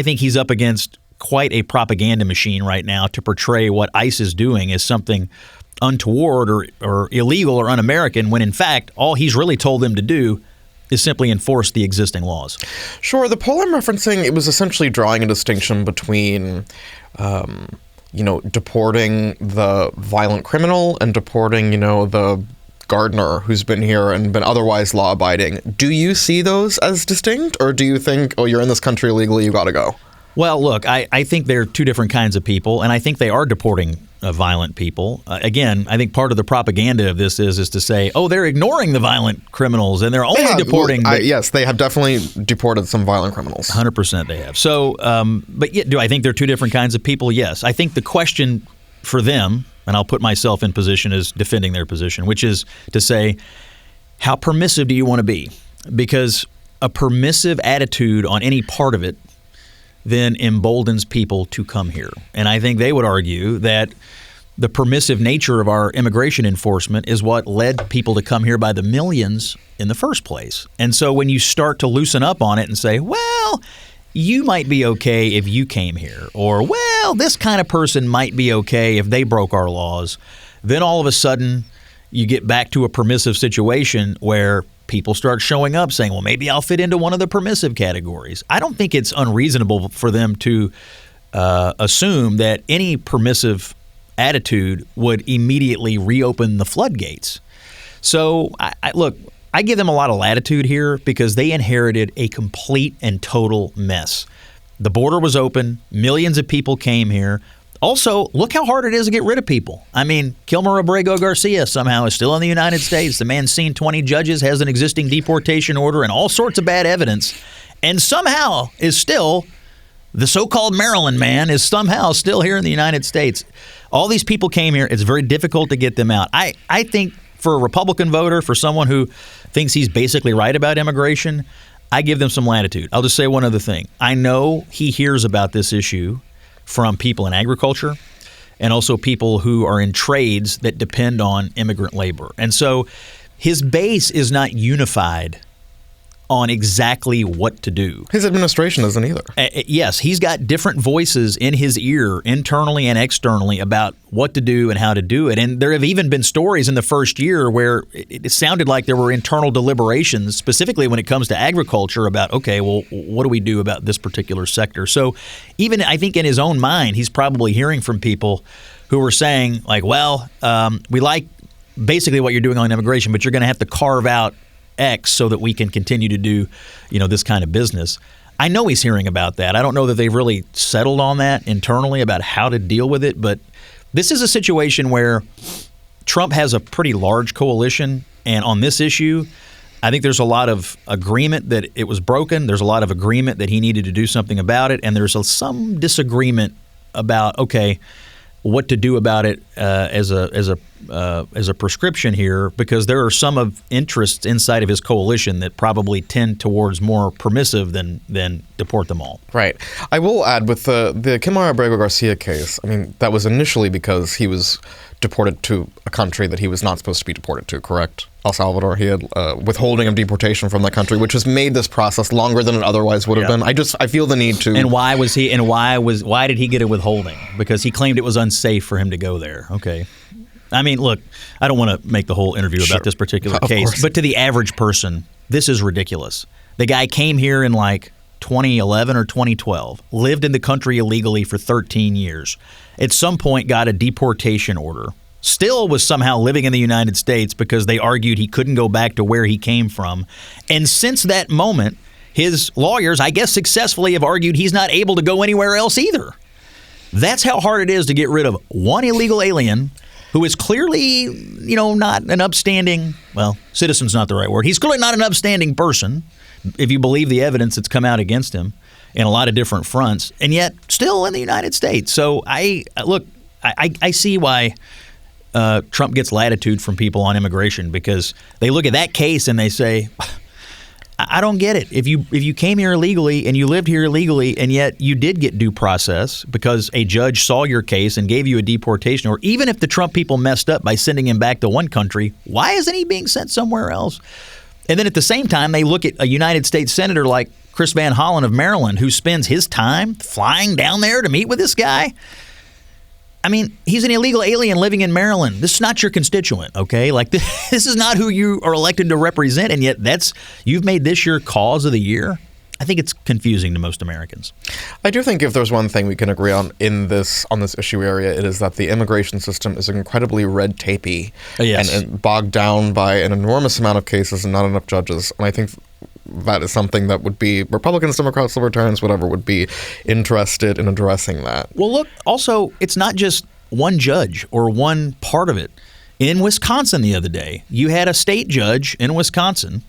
think he's up against quite a propaganda machine right now to portray what ICE is doing as something untoward or illegal or un-American, when in fact all he's really told them to do is simply enforce the existing laws. Sure. The poll I'm referencing, it was essentially drawing a distinction between deporting the violent criminal and deporting, the gardener who's been here and been otherwise law-abiding. Do you see those as distinct, or do you think, you're in this country illegally, you got to go? Well, look, I think they're two different kinds of people, and I think they are deporting violent people. Again, I think part of the propaganda of this is to say, they're ignoring the violent criminals and they're only deporting. Yes, they have definitely deported some violent criminals. 100% they have. So, but do I think they're two different kinds of people? Yes. I think the question for them, and I'll put myself in position as defending their position, which is to say, how permissive do you want to be? Because a permissive attitude on any part of it then emboldens people to come here. And I think they would argue that the permissive nature of our immigration enforcement is what led people to come here by the millions in the first place. And so when you start to loosen up on it and say, well, you might be okay if you came here, or, well, this kind of person might be okay if they broke our laws, then all of a sudden you get back to a permissive situation where people start showing up saying, well, maybe I'll fit into one of the permissive categories. I don't think it's unreasonable for them to assume that any permissive attitude would immediately reopen the floodgates. So, I give them a lot of latitude here because they inherited a complete and total mess. The border was open. Millions of people came here. Also, look how hard it is to get rid of people. I mean, Kilmer Abrego Garcia somehow is still in the United States. The man's seen 20 judges, has an existing deportation order, and all sorts of bad evidence, and somehow is still, the so-called Maryland man is somehow still here in the United States. All these people came here. It's very difficult to get them out. I think for a Republican voter, for someone who thinks he's basically right about immigration, I give them some latitude. I'll just say one other thing. I know he hears about this issue from people in agriculture and also people who are in trades that depend on immigrant labor. And so his base is not unified on exactly what to do. His administration isn't either. Yes, he's got different voices in his ear, internally and externally, about what to do and how to do it. And there have even been stories in the first year where it sounded like there were internal deliberations, specifically when it comes to agriculture, about, okay, well, what do we do about this particular sector? So even, I think, in his own mind, he's probably hearing from people who are saying, like, well, we like basically what you're doing on immigration, but you're going to have to carve out X so that we can continue to do, this kind of business. I know he's hearing about that. I don't know that they've really settled on that internally about how to deal with it, but this is a situation where Trump has a pretty large coalition, and on this issue, I think there's a lot of agreement that it was broken. There's a lot of agreement that he needed to do something about it, and there's some disagreement about, okay, what to do about it as a prescription here, because there are some of interests inside of his coalition that probably tend towards more permissive than deport them all. Right. I will add, with the Kimara Abrego Garcia case, I mean, that was initially because he was deported to a country that he was not supposed to be deported to, correct? El Salvador. He had withholding of deportation from that country, which has made this process longer than it otherwise would have been. I feel the need to. And why did he get a withholding? Because he claimed it was unsafe for him to go there. Okay. I mean, look, I don't want to make the whole interview about this particular case, but to the average person, this is ridiculous. The guy came here in like 2011 or 2012, lived in the country illegally for 13 years. At some point got a deportation order. Still was somehow living in the United States because they argued he couldn't go back to where he came from. And since that moment, his lawyers, I guess successfully, have argued he's not able to go anywhere else either. That's how hard it is to get rid of one illegal alien who is clearly, not an upstanding, well, citizen's not the right word. He's clearly not an upstanding person, if you believe the evidence that's come out against him in a lot of different fronts, and yet still in the United States. So I see why Trump gets latitude from people on immigration, because they look at that case and they say, I don't get it. If you came here illegally and you lived here illegally, and yet you did get due process because a judge saw your case and gave you a deportation, or even if the Trump people messed up by sending him back to one country, why isn't he being sent somewhere else? And then at the same time, they look at a United States senator like Chris Van Hollen of Maryland, who spends his time flying down there to meet with this guy. I mean, he's an illegal alien living in Maryland. This is not your constituent, okay? Like, this is not who you are elected to represent, and yet you've made this your cause of the year. I think it's confusing to most Americans. I do think if there's one thing we can agree on on this issue area, it is that the immigration system is incredibly red tapey and bogged down by an enormous amount of cases and not enough judges. And I think that is something that would be Republicans, Democrats, Libertarians, whatever, would be interested in addressing that. Well, look, also, it's not just one judge or one part of it. In Wisconsin the other day, you had a state judge in Wisconsin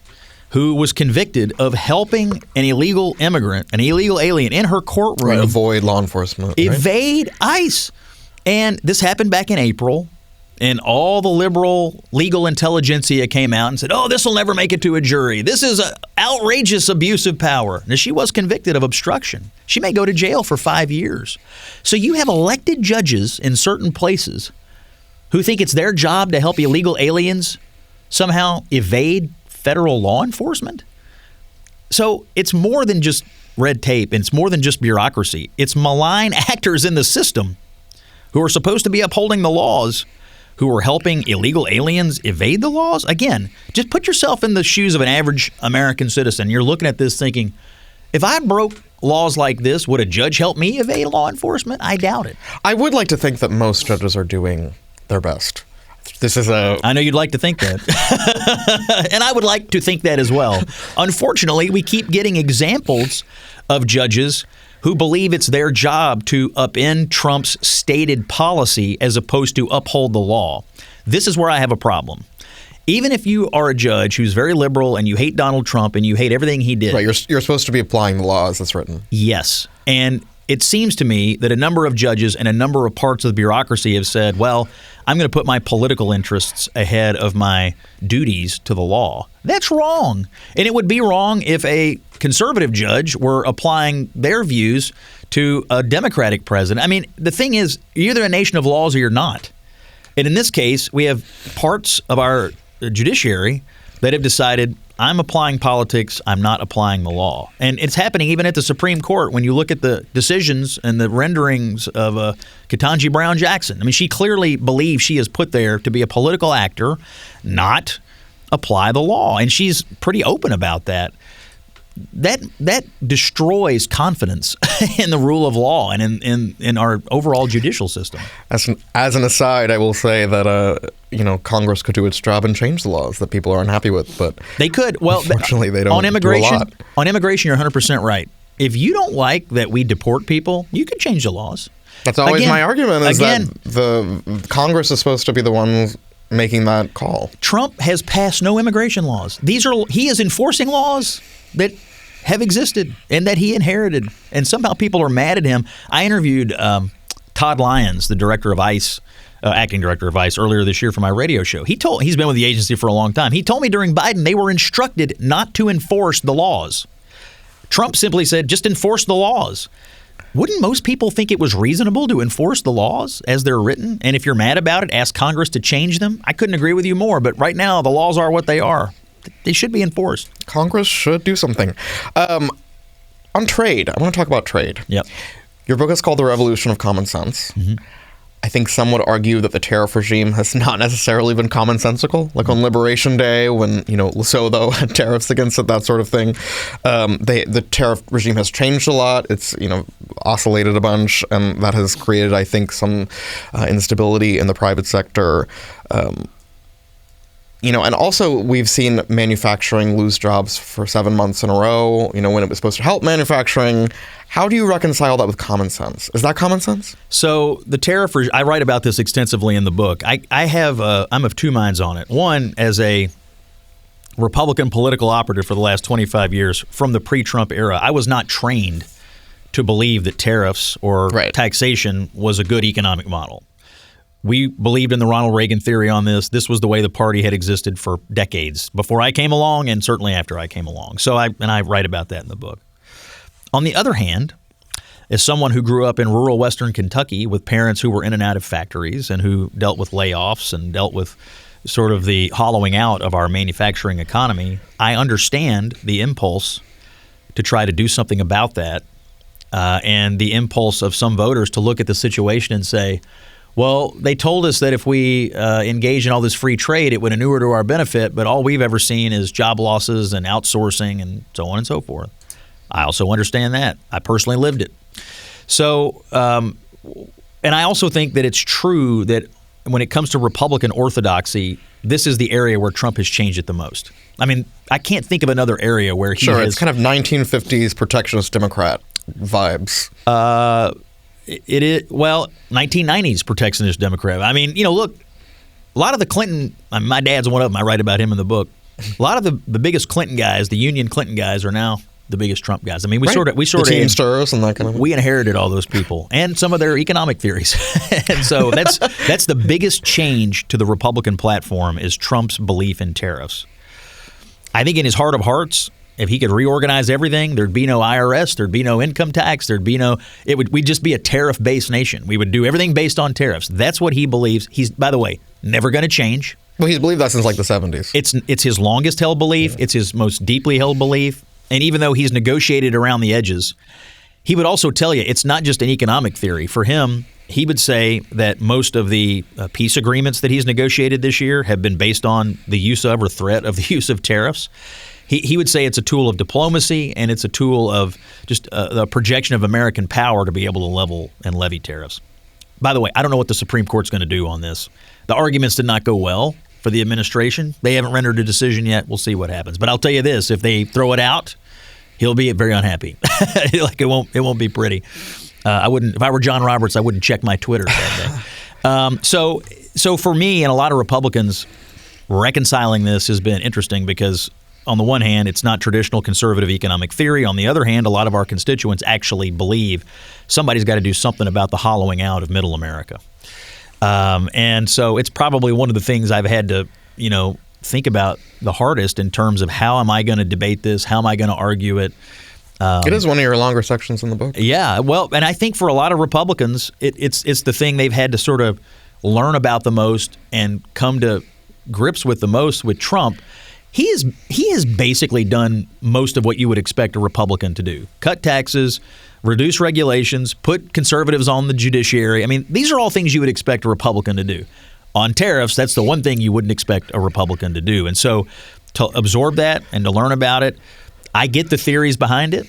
who was convicted of helping an illegal immigrant, an illegal alien, in her courtroom. Right, avoid law enforcement. Evade ICE. And this happened back in April. And all the liberal legal intelligentsia came out and said, oh, this will never make it to a jury. This is an outrageous abuse of power. Now, she was convicted of obstruction. She may go to jail for 5 years. So you have elected judges in certain places who think it's their job to help illegal aliens somehow evade federal law enforcement. So it's more than just red tape. It's more than just bureaucracy. It's malign actors in the system who are supposed to be upholding the laws, who are helping illegal aliens evade the laws. Again, just put yourself in the shoes of an average American citizen. You're looking at this thinking, if I broke laws like this, would a judge help me evade law enforcement? I doubt it. I would like to think that most judges are doing their best. I know you'd like to think that. And I would like to think that as well. Unfortunately, we keep getting examples of judges who believe it's their job to upend Trump's stated policy as opposed to uphold the law. This is where I have a problem. Even if you are a judge who's very liberal and you hate Donald Trump and you hate everything he did. Right, you're supposed to be applying the law as it's written. Yes. And it seems to me that a number of judges and a number of parts of the bureaucracy have said, well, I'm going to put my political interests ahead of my duties to the law. That's wrong. And it would be wrong if a conservative judge were applying their views to a Democratic president. I mean, the thing is, you're either a nation of laws or you're not. And in this case, we have parts of our judiciary that have decided, I'm applying politics. I'm not applying the law. And it's happening even at the Supreme Court when you look at the decisions and the renderings of Ketanji Brown Jackson. I mean, she clearly believes she is put there to be a political actor, not apply the law. And she's pretty open about that. That destroys confidence in the rule of law and in our overall judicial system. As an aside, I will say that Congress could do its job and change the laws that people are unhappy with, but they could. Well, unfortunately, they don't. On immigration, do a lot. On immigration, you're 100% right. If you don't like that we deport people, you can change the laws. That's always my argument. Is that the Congress is supposed to be the ones making that call. Trump has passed no immigration laws. He is enforcing laws that have existed and that he inherited. And somehow people are mad at him. I interviewed Todd Lyons, the director of ICE, acting director of ICE, earlier this year for my radio show. He's been with the agency for a long time. He told me during Biden they were instructed not to enforce the laws. Trump simply said, just enforce the laws. Wouldn't most people think it was reasonable to enforce the laws as they're written? And if you're mad about it, ask Congress to change them? I couldn't agree with you more, but right now the laws are what they are. They should be enforced. Congress should do something. On trade, I want to talk about trade. Yep. Your book is called The Revolution of Common Sense. Mm-hmm. I think some would argue that the tariff regime has not necessarily been commonsensical. Like on Liberation Day, when Lesotho had tariffs against it, that sort of thing. The tariff regime has changed a lot. It's oscillated a bunch, and that has created, I think, some instability in the private sector. And also we've seen manufacturing lose jobs for 7 months in a row. When it was supposed to help manufacturing. How do you reconcile that with common sense? Is that common sense? So the tariff, I write about this extensively in the book. I'm of two minds on it. One, as a Republican political operative for the last 25 years from the pre-Trump era, I was not trained to believe that tariffs or taxation was a good economic model. We believed in the Ronald Reagan theory on this. This was the way the party had existed for decades before I came along and certainly after I came along. So I write about that in the book. On the other hand, as someone who grew up in rural western Kentucky with parents who were in and out of factories and who dealt with layoffs and dealt with sort of the hollowing out of our manufacturing economy, I understand the impulse to try to do something about that and the impulse of some voters to look at the situation and say, well, they told us that if we engage in all this free trade, it would inure to our benefit, but all we've ever seen is job losses and outsourcing and so on and so forth. I also understand that. I personally lived it. So, and I also think that it's true that when it comes to Republican orthodoxy, this is the area where Trump has changed it the most. I mean, I can't think of another area where he has... it's kind of 1950s protectionist Democrat vibes. It is, 1990s protectionist Democrat. I mean, look, a lot of the Clinton, my dad's one of them. I write about him in the book. A lot of the biggest Clinton guys, the Union Clinton guys, are now the biggest Trump guys. I mean, we sort of the Teamsters and that kind of thing. We inherited all those people and some of their economic theories. And so that's the biggest change to the Republican platform is Trump's belief in tariffs. I think in his heart of hearts, if he could reorganize everything, there'd be no IRS, there'd be no income tax, we'd just be a tariff-based nation. We would do everything based on tariffs. That's what he believes. He's, by the way, never going to change. Well, he's believed that since like the 70s. It's his longest held belief. Yeah. It's his most deeply held belief. And even though he's negotiated around the edges, he would also tell you it's not just an economic theory. For him, he would say that most of the peace agreements that he's negotiated this year have been based on the use of or threat of the use of tariffs. He would say it's a tool of diplomacy and it's a tool of just the projection of American power to be able to level and levy tariffs. By the way, I don't know what the Supreme Court's going to do on this. The arguments did not go well for the administration. They haven't rendered a decision yet. We'll see what happens. But I'll tell you this, if they throw it out, he'll be very unhappy. Like it won't be pretty. I wouldn't, if I were John Roberts, I wouldn't check my Twitter that day. So for me and a lot of Republicans, reconciling this has been interesting because on the one hand, it's not traditional conservative economic theory. On the other hand, a lot of our constituents actually believe somebody's got to do something about the hollowing out of middle America. And so it's probably one of the things I've had to, think about the hardest in terms of how am I going to debate this? How am I going to argue it? It is one of your longer sections in the book. Yeah. Well, and I think for a lot of Republicans, it's the thing they've had to sort of learn about the most and come to grips with the most with Trump. he has basically done most of what you would expect a Republican to do. Cut taxes, reduce regulations, put conservatives on the judiciary. I mean, these are all things you would expect a Republican to do. On tariffs, that's the one thing you wouldn't expect a Republican to do. And so to absorb that and to learn about it, I get the theories behind it.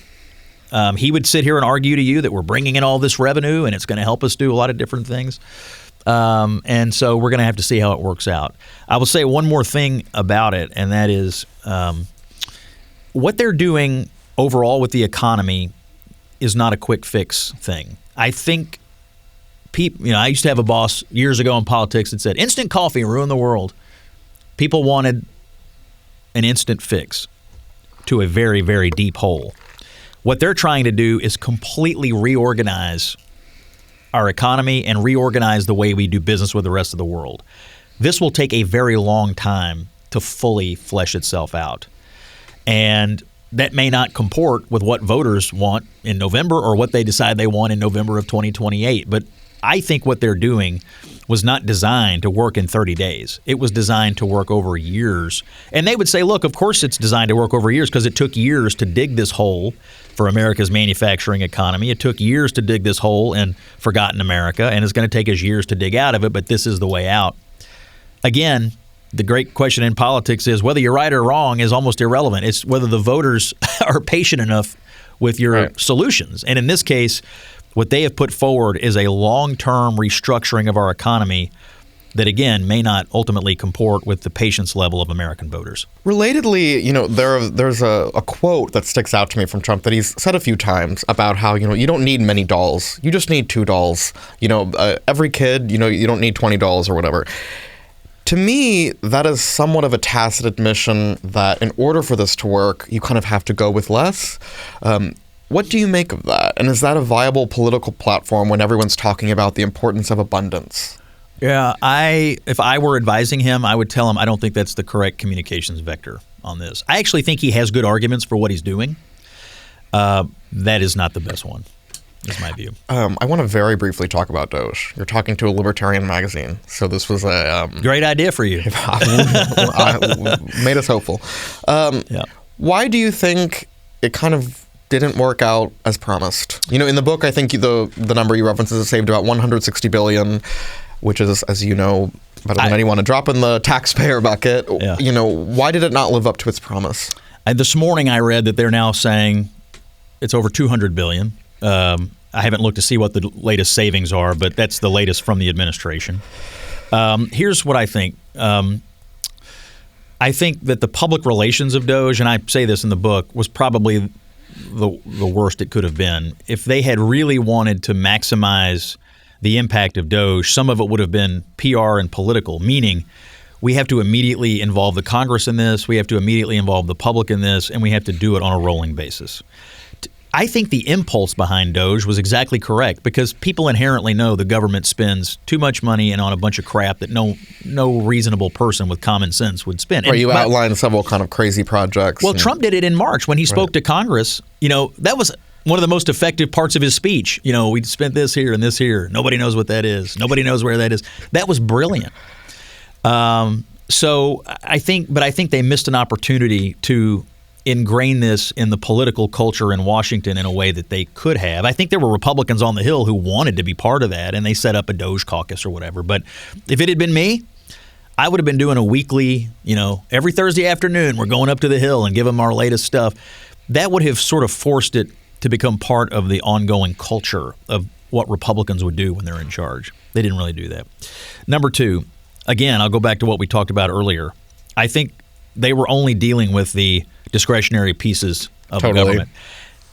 He would sit here and argue to you that we're bringing in all this revenue and it's going to help us do a lot of different things. And so we're going to have to see how it works out. I will say one more thing about it, and that is what they're doing overall with the economy is not a quick fix thing. I think people, I used to have a boss years ago in politics that said, instant coffee ruined the world. People wanted an instant fix to a very, very deep hole. What they're trying to do is completely reorganize our economy and reorganize the way we do business with the rest of the world. This will take a very long time to fully flesh itself out. And that may not comport with what voters want in November or what they decide they want in November of 2028. But I think what they're doing was not designed to work in 30 days. It was designed to work over years. And they would say, look, of course it's designed to work over years because it took years to dig this hole for America's manufacturing economy. It took years to dig this hole in forgotten America, and it's going to take us years to dig out of it, but this is the way out. Again, the great question in politics is whether you're right or wrong is almost irrelevant. It's whether the voters are patient enough with your solutions. And in this case, what they have put forward is a long-term restructuring of our economy that, again, may not ultimately comport with the patience level of American voters. Relatedly, there's a quote that sticks out to me from Trump that he's said a few times about how, you don't need many dolls. You just need $2. Every kid, you don't need $20 or whatever. To me, that is somewhat of a tacit admission that in order for this to work, you kind of have to go with less. What do you make of that? And is that a viable political platform when everyone's talking about the importance of abundance? Yeah, if I were advising him, I would tell him I don't think that's the correct communications vector on this. I actually think he has good arguments for what he's doing. That is not the best one, is my view. I want to very briefly talk about DOGE. You're talking to a libertarian magazine, so this was a... great idea for you. Made us hopeful. Why do you think it kind of didn't work out as promised? In the book, I think the number you reference is saved about $160 billion, which is, as you know, better than anyone, a drop in the taxpayer bucket. Yeah. Why did it not live up to its promise? This morning I read that they're now saying it's over $200 billion. I haven't looked to see what the latest savings are, but that's the latest from the administration. Here's what I think. I think that the public relations of DOGE, and I say this in the book, was probably the worst it could have been. If they had really wanted to maximize the impact of DOGE, some of it would have been PR and political, meaning we have to immediately involve the Congress in this, we have to immediately involve the public in this, and we have to do it on a rolling basis. I think the impulse behind DOGE was exactly correct because people inherently know the government spends too much money and on a bunch of crap that no reasonable person with common sense would spend. Right, you outlined several kind of crazy projects. Well, Trump did it in March when he spoke to Congress. That was one of the most effective parts of his speech. We spent this here and this here. Nobody knows what that is. Nobody knows where that is. That was brilliant. So I think they missed an opportunity to ingrain this in the political culture in Washington in a way that they could have. I think there were Republicans on the Hill who wanted to be part of that, and they set up a DOGE caucus or whatever. But if it had been me, I would have been doing a weekly, every Thursday afternoon, we're going up to the Hill and give them our latest stuff. That would have sort of forced it to become part of the ongoing culture of what Republicans would do when they're in charge. They didn't really do that. Number two, again, I'll go back to what we talked about earlier. I think they were only dealing with the discretionary pieces of the government.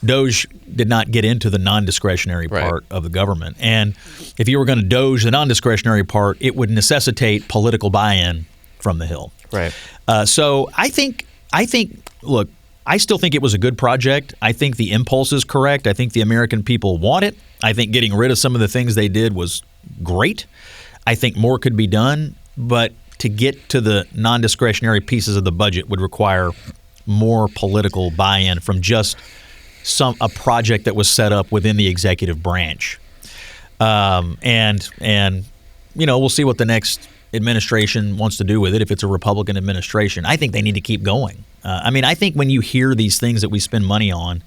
DOGE did not get into the non-discretionary part of the government. And if you were going to DOGE the non-discretionary part, it would necessitate political buy-in from the Hill. Right. So I think, look, I still think it was a good project. I think the impulse is correct. I think the American people want it. I think getting rid of some of the things they did was great. I think more could be done, but to get to the non-discretionary pieces of the budget would require more political buy-in from just a project that was set up within the executive branch. And we'll see what the next administration wants to do with it, if it's a Republican administration, I think they need to keep going. I think when you hear these things that we spend money on,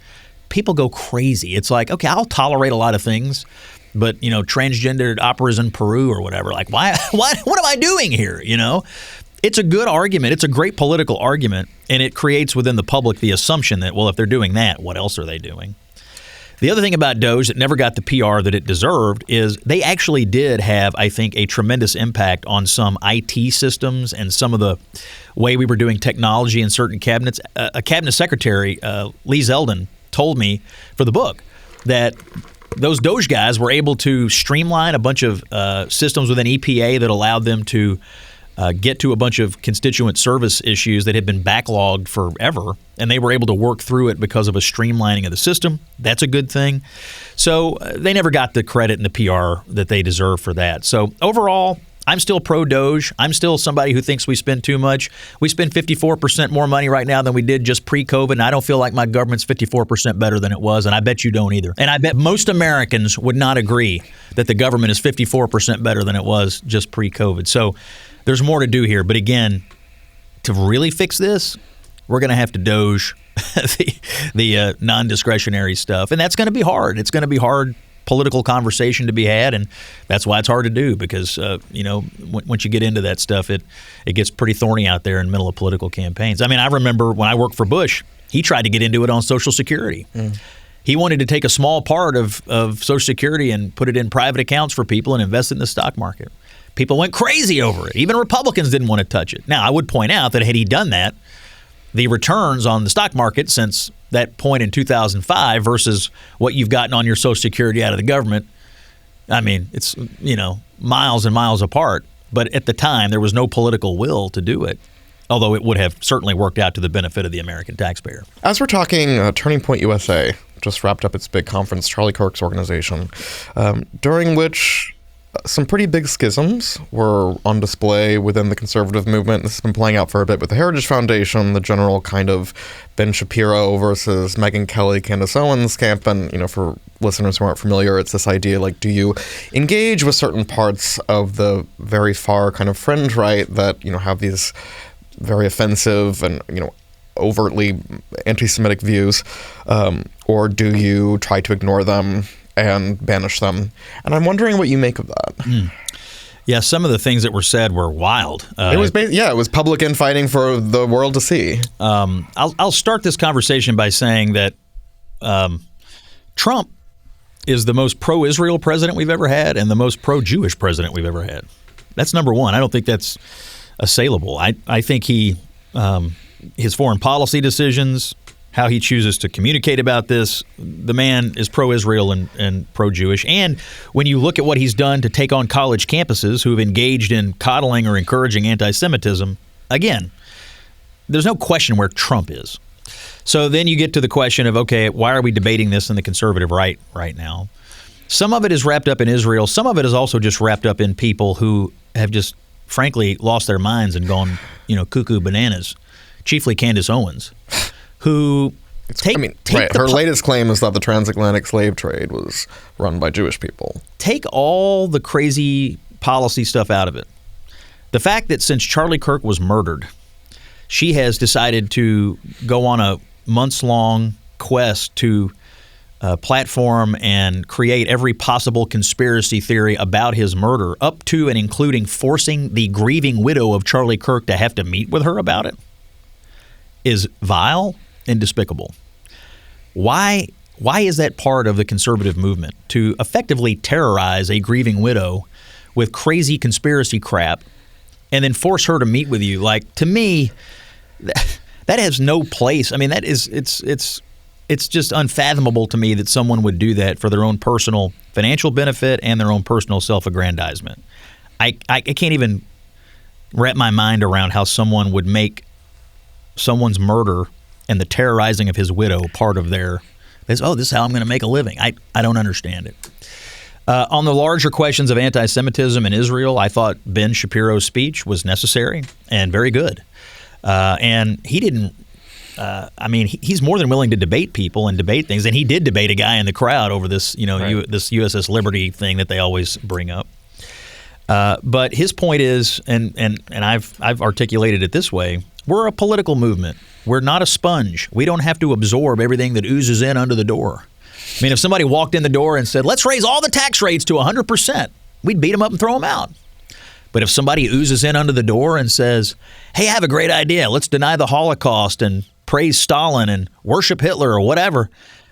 people go crazy. It's like, okay, I'll tolerate a lot of things, but, transgendered operas in Peru or whatever, like, why, what am I doing here, It's a good argument. It's a great political argument, and it creates within the public the assumption that, well, if they're doing that, what else are they doing? The other thing about DOGE that never got the PR that it deserved is they actually did have, I think, a tremendous impact on some IT systems and some of the way we were doing technology in certain cabinets. A cabinet secretary, Lee Zeldin, told me for the book that those DOGE guys were able to streamline a bunch of systems within EPA that allowed them to get to a bunch of constituent service issues that had been backlogged forever, and they were able to work through it because of a streamlining of the system. That's a good thing. So they never got the credit and the PR that they deserve for that. So overall, I'm still pro-DOGE. I'm still somebody who thinks we spend too much. We spend 54% more money right now than we did just pre-COVID, and I don't feel like my government's 54% better than it was, and I bet you don't either. And I bet most Americans would not agree that the government is 54% better than it was just pre-COVID. So there's more to do here. But again, to really fix this, we're going to have to DOGE the non-discretionary stuff. And that's going to be hard. It's going to be hard political conversation to be had. And that's why it's hard to do, because, once you get into that stuff, it gets pretty thorny out there in the middle of political campaigns. I remember when I worked for Bush, he tried to get into it on Social Security. He wanted to take a small part of Social Security and put it in private accounts for people and invest it in the stock market. People went crazy over it. Even Republicans didn't want to touch it. Now, I would point out that had he done that, the returns on the stock market since that point in 2005 versus what you've gotten on your Social Security out of the government, it's, miles and miles apart. But at the time, there was no political will to do it, although it would have certainly worked out to the benefit of the American taxpayer. As we're talking, Turning Point USA just wrapped up its big conference, Charlie Kirk's organization, during which some pretty big schisms were on display within the conservative movement. This has been playing out for a bit with the Heritage Foundation, the general kind of Ben Shapiro versus Megyn Kelly, Candace Owens camp. And, for listeners who aren't familiar, it's this idea, like, do you engage with certain parts of the very far kind of fringe right that, have these very offensive and, overtly anti-Semitic views, or do you try to ignore them and banish them? And I'm wondering what you make of that. Yeah, some of the things that were said were wild. It was public infighting for the world to see. I'll start this conversation by saying that Trump is the most pro-Israel president we've ever had and the most pro-Jewish president we've ever had. That's number one. I don't think that's assailable. I think his foreign policy decisions, how he chooses to communicate about this, the man is pro-Israel and pro-Jewish. And when you look at what he's done to take on college campuses who have engaged in coddling or encouraging anti-Semitism, again, there's no question where Trump is. So then you get to the question of, okay, why are we debating this in the conservative right now? Some of it is wrapped up in Israel. Some of it is also just wrapped up in people who have just, frankly, lost their minds and gone, cuckoo bananas, chiefly Candace Owens. Her latest claim is that the transatlantic slave trade was run by Jewish people. Take all the crazy policy stuff out of it. The fact that since Charlie Kirk was murdered, she has decided to go on a months-long quest to platform and create every possible conspiracy theory about his murder, up to and including forcing the grieving widow of Charlie Kirk to have to meet with her about it, is vile and despicable. Why is that part of the conservative movement, to effectively terrorize a grieving widow with crazy conspiracy crap and then force her to meet with you? Like, to me, that has no place. It's just unfathomable to me that someone would do that for their own personal financial benefit and their own personal self-aggrandizement. I can't even wrap my mind around how someone would make someone's murder and the terrorizing of his widow part of this is how I'm going to make a living. I don't understand it. On the larger questions of anti-Semitism in Israel, I thought Ben Shapiro's speech was necessary and very good. And he didn't, he's more than willing to debate people and debate things. And he did debate a guy in the crowd over this, this USS Liberty thing that they always bring up. But his point is, and I've articulated it this way: we're a political movement. We're not a sponge. We don't have to absorb everything that oozes in under the door. I mean, if somebody walked in the door and said, "Let's raise all the tax rates to 100%," we'd beat them up and throw them out. But if somebody oozes in under the door and says, "Hey, I have a great idea. Let's deny the Holocaust and praise Stalin and worship Hitler," or whatever,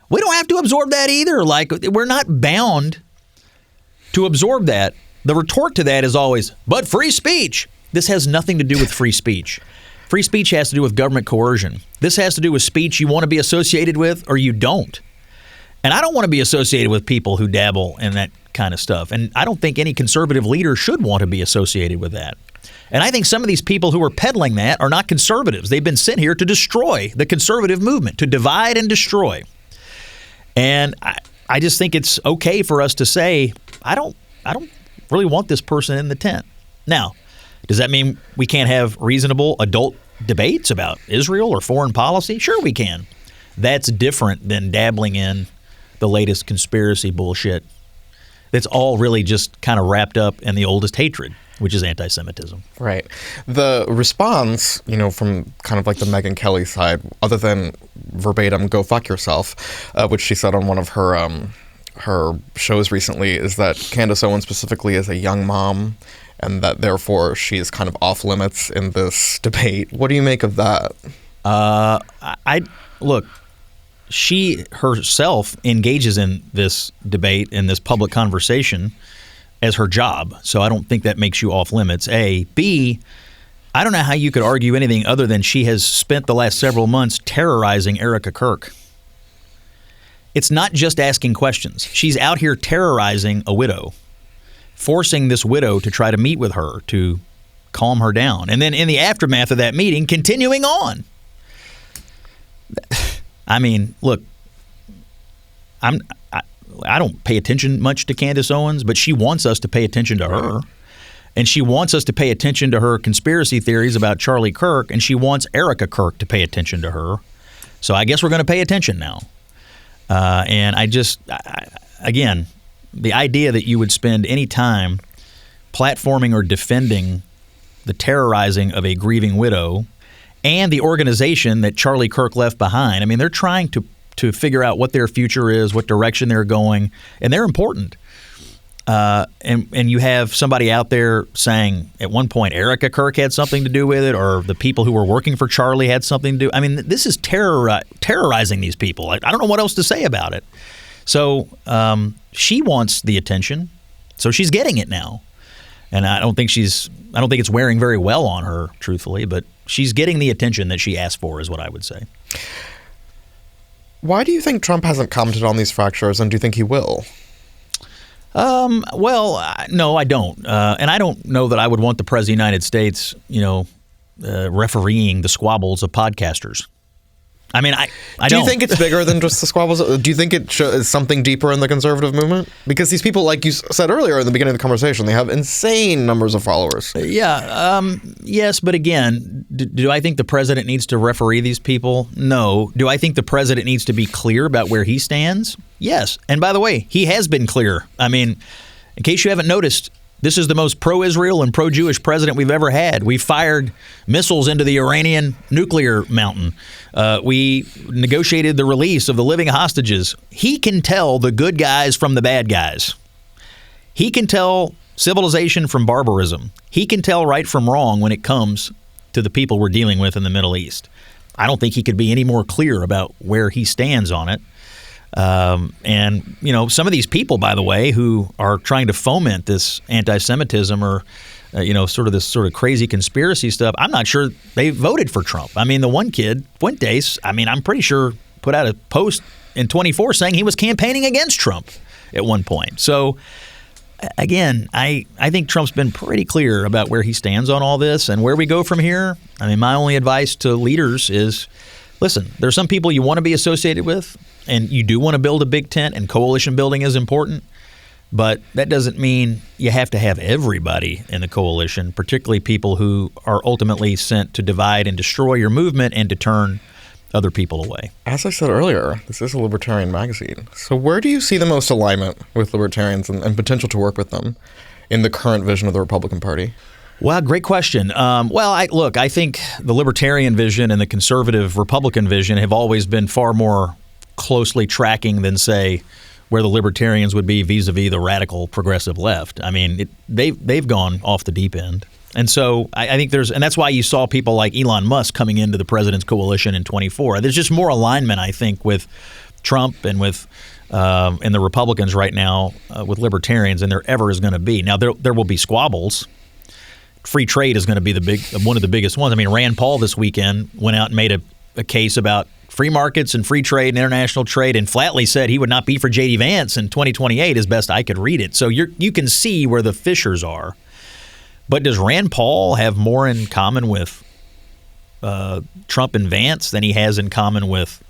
we don't have to absorb that either. Like, we're not bound to absorb that. The retort to that is always, "But free speech." This has nothing to do with free speech. Free speech has to do with government coercion. This has to do with speech you want to be associated with or you don't. And I don't want to be associated with people who dabble in that kind of stuff. And I don't think any conservative leader should want to be associated with that. And I think some of these people who are peddling that are not conservatives. They've been sent here to destroy the conservative movement, to divide and destroy. And I just think it's okay for us to say, I don't really want this person in the tent. Now, does that mean we can't have reasonable adult debates about Israel or foreign policy? Sure we can. That's different than dabbling in the latest conspiracy bullshit. That's all really just kind of wrapped up in the oldest hatred, which is anti-Semitism. Right. The response, from kind of like the Megyn Kelly side, other than verbatim, "Go fuck yourself," which she said on one of her shows recently, is that Candace Owens specifically is a young mom, and that therefore she is kind of off limits in this debate. What do you make of that? Look, she herself engages in this debate, in this public conversation, as her job. So I don't think that makes you off limits, A. B, I don't know how you could argue anything other than she has spent the last several months terrorizing Erica Kirk. It's not just asking questions. She's out here terrorizing a widow, forcing this widow to try to meet with her to calm her down. And then in the aftermath of that meeting, continuing on. I mean, look, I don't pay attention much to Candace Owens, but she wants us to pay attention to her. And she wants us to pay attention to her conspiracy theories about Charlie Kirk, and she wants Erica Kirk to pay attention to her. So I guess we're going to pay attention now. And again, the idea that you would spend any time platforming or defending the terrorizing of a grieving widow and the organization that Charlie Kirk left behind. I mean, they're trying to figure out what their future is, what direction they're going, and they're important. And you have somebody out there saying at one point Erica Kirk had something to do with it, or the people who were working for Charlie had something to do. I mean, this is terrorizing these people. I don't know what else to say about it. So she wants the attention, so she's getting it now. And I don't think it's wearing very well on her, truthfully, but she's getting the attention that she asked for, is what I would say. Why do you think Trump hasn't commented on these fractures, and do you think he will? Well, no, I don't. And I don't know that I would want the President of the United States, refereeing the squabbles of podcasters. I mean, I don't. Do you think it's bigger than just the squabbles? Do you think it is something deeper in the conservative movement? Because these people, like you said earlier in the beginning of the conversation, they have insane numbers of followers. Yeah. Yes, but again, do I think the president needs to referee these people? No. Do I think the president needs to be clear about where he stands? Yes. And by the way, he has been clear. I mean, in case you haven't noticed, this is the most pro-Israel and pro-Jewish president we've ever had. We fired missiles into the Iranian nuclear mountain. We negotiated the release of the living hostages. He can tell the good guys from the bad guys. He can tell civilization from barbarism. He can tell right from wrong when it comes to the people we're dealing with in the Middle East. I don't think he could be any more clear about where he stands on it. And, some of these people, by the way, who are trying to foment this anti-Semitism or, this crazy conspiracy stuff, I'm not sure they voted for Trump. I mean, the one kid, Fuentes, I'm pretty sure put out a post in 24 saying he was campaigning against Trump at one point. So, again, I think Trump's been pretty clear about where he stands on all this and where we go from here. I mean, my only advice to leaders is, listen, there's some people you want to be associated with, and you do want to build a big tent, and coalition building is important, but that doesn't mean you have to have everybody in the coalition, particularly people who are ultimately sent to divide and destroy your movement and to turn other people away. As I said earlier, this is a libertarian magazine. So where do you see the most alignment with libertarians and potential to work with them? in the current vision of the Republican Party? Well, great question. I think the libertarian vision and the conservative Republican vision have always been far more closely tracking than, say, where the libertarians would be vis-a-vis the radical progressive left. I mean, they've gone off the deep end. And so I think and that's why you saw people like Elon Musk coming into the president's coalition in 24. There's just more alignment, I think, with Trump and with and the Republicans right now with libertarians than there ever is going to be. Now, there will be squabbles. Free trade is going to be one of the biggest ones. I mean, Rand Paul this weekend went out and made a case about free markets and free trade and international trade, and flatly said he would not be for J.D. Vance in 2028, as best I could read it. So you can see where the fissures are. But does Rand Paul have more in common with Trump and Vance than he has in common with,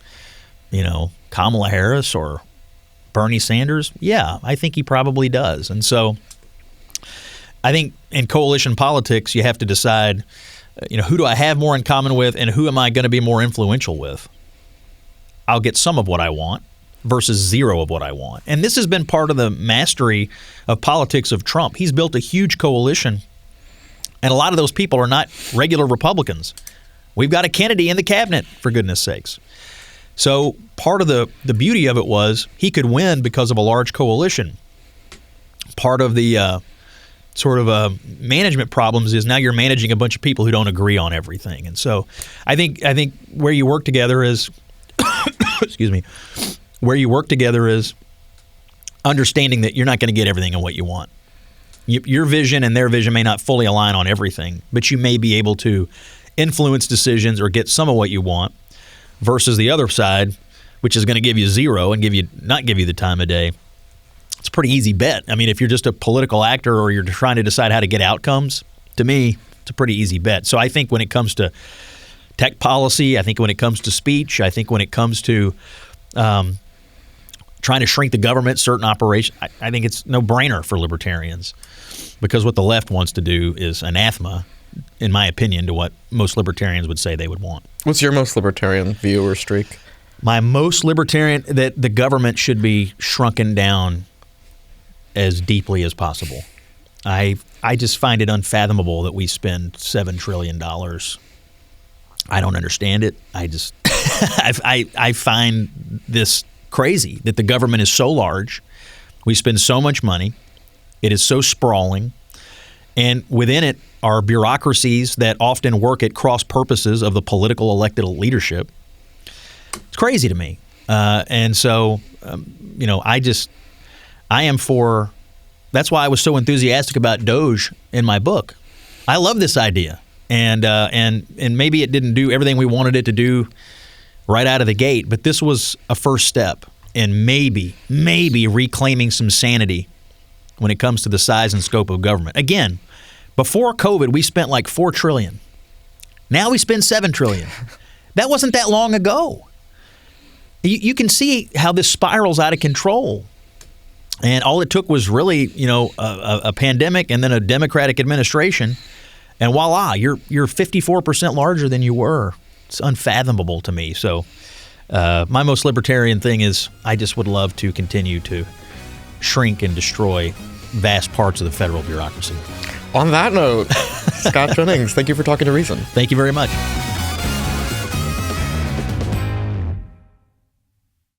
Kamala Harris or Bernie Sanders? Yeah, I think he probably does. And so I think in coalition politics, you have to decide, who do I have more in common with and who am I going to be more influential with? I'll get some of what I want versus zero of what I want. And this has been part of the mastery of politics of Trump. He's built a huge coalition, and a lot of those people are not regular Republicans. We've got a Kennedy in the cabinet, for goodness sakes. So part of the beauty of it was he could win because of a large coalition. Part of the management problems is now you're managing a bunch of people who don't agree on everything. And so I think where you work together is where you work together is understanding that you're not going to get everything in what you want. Your vision and their vision may not fully align on everything, but you may be able to influence decisions or get some of what you want versus the other side, which is going to give you zero and not give you the time of day. It's a pretty easy bet. I mean, if you're just a political actor or you're trying to decide how to get outcomes, to me, it's a pretty easy bet. So I think when it comes to tech policy, I think when it comes to speech, I think when it comes to trying to shrink the government, certain operations, I think it's no-brainer for libertarians because what the left wants to do is anathema, in my opinion, to what most libertarians would say they would want. What's your most libertarian view or streak? My most libertarian, that the government should be shrunken down as deeply as possible. I just find it unfathomable that we spend $7 trillion. I don't understand it. I just I find this crazy that the government is so large. We spend so much money. It is so sprawling. And within it are bureaucracies that often work at cross purposes of the political elected leadership. It's crazy to me. And so, I am for. That's why I was so enthusiastic about DOGE in my book. I love this idea, and maybe it didn't do everything we wanted it to do right out of the gate, but this was a first step in maybe reclaiming some sanity when it comes to the size and scope of government. Again, before COVID, we spent like $4 trillion. Now we spend $7 trillion. That wasn't that long ago. You can see how this spirals out of control. And all it took was really, a pandemic and then a Democratic administration, and voila, you're 54% larger than you were. It's unfathomable to me. So my most libertarian thing is I just would love to continue to shrink and destroy vast parts of the federal bureaucracy. On that note, Scott Jennings, thank you for talking to Reason. Thank you very much.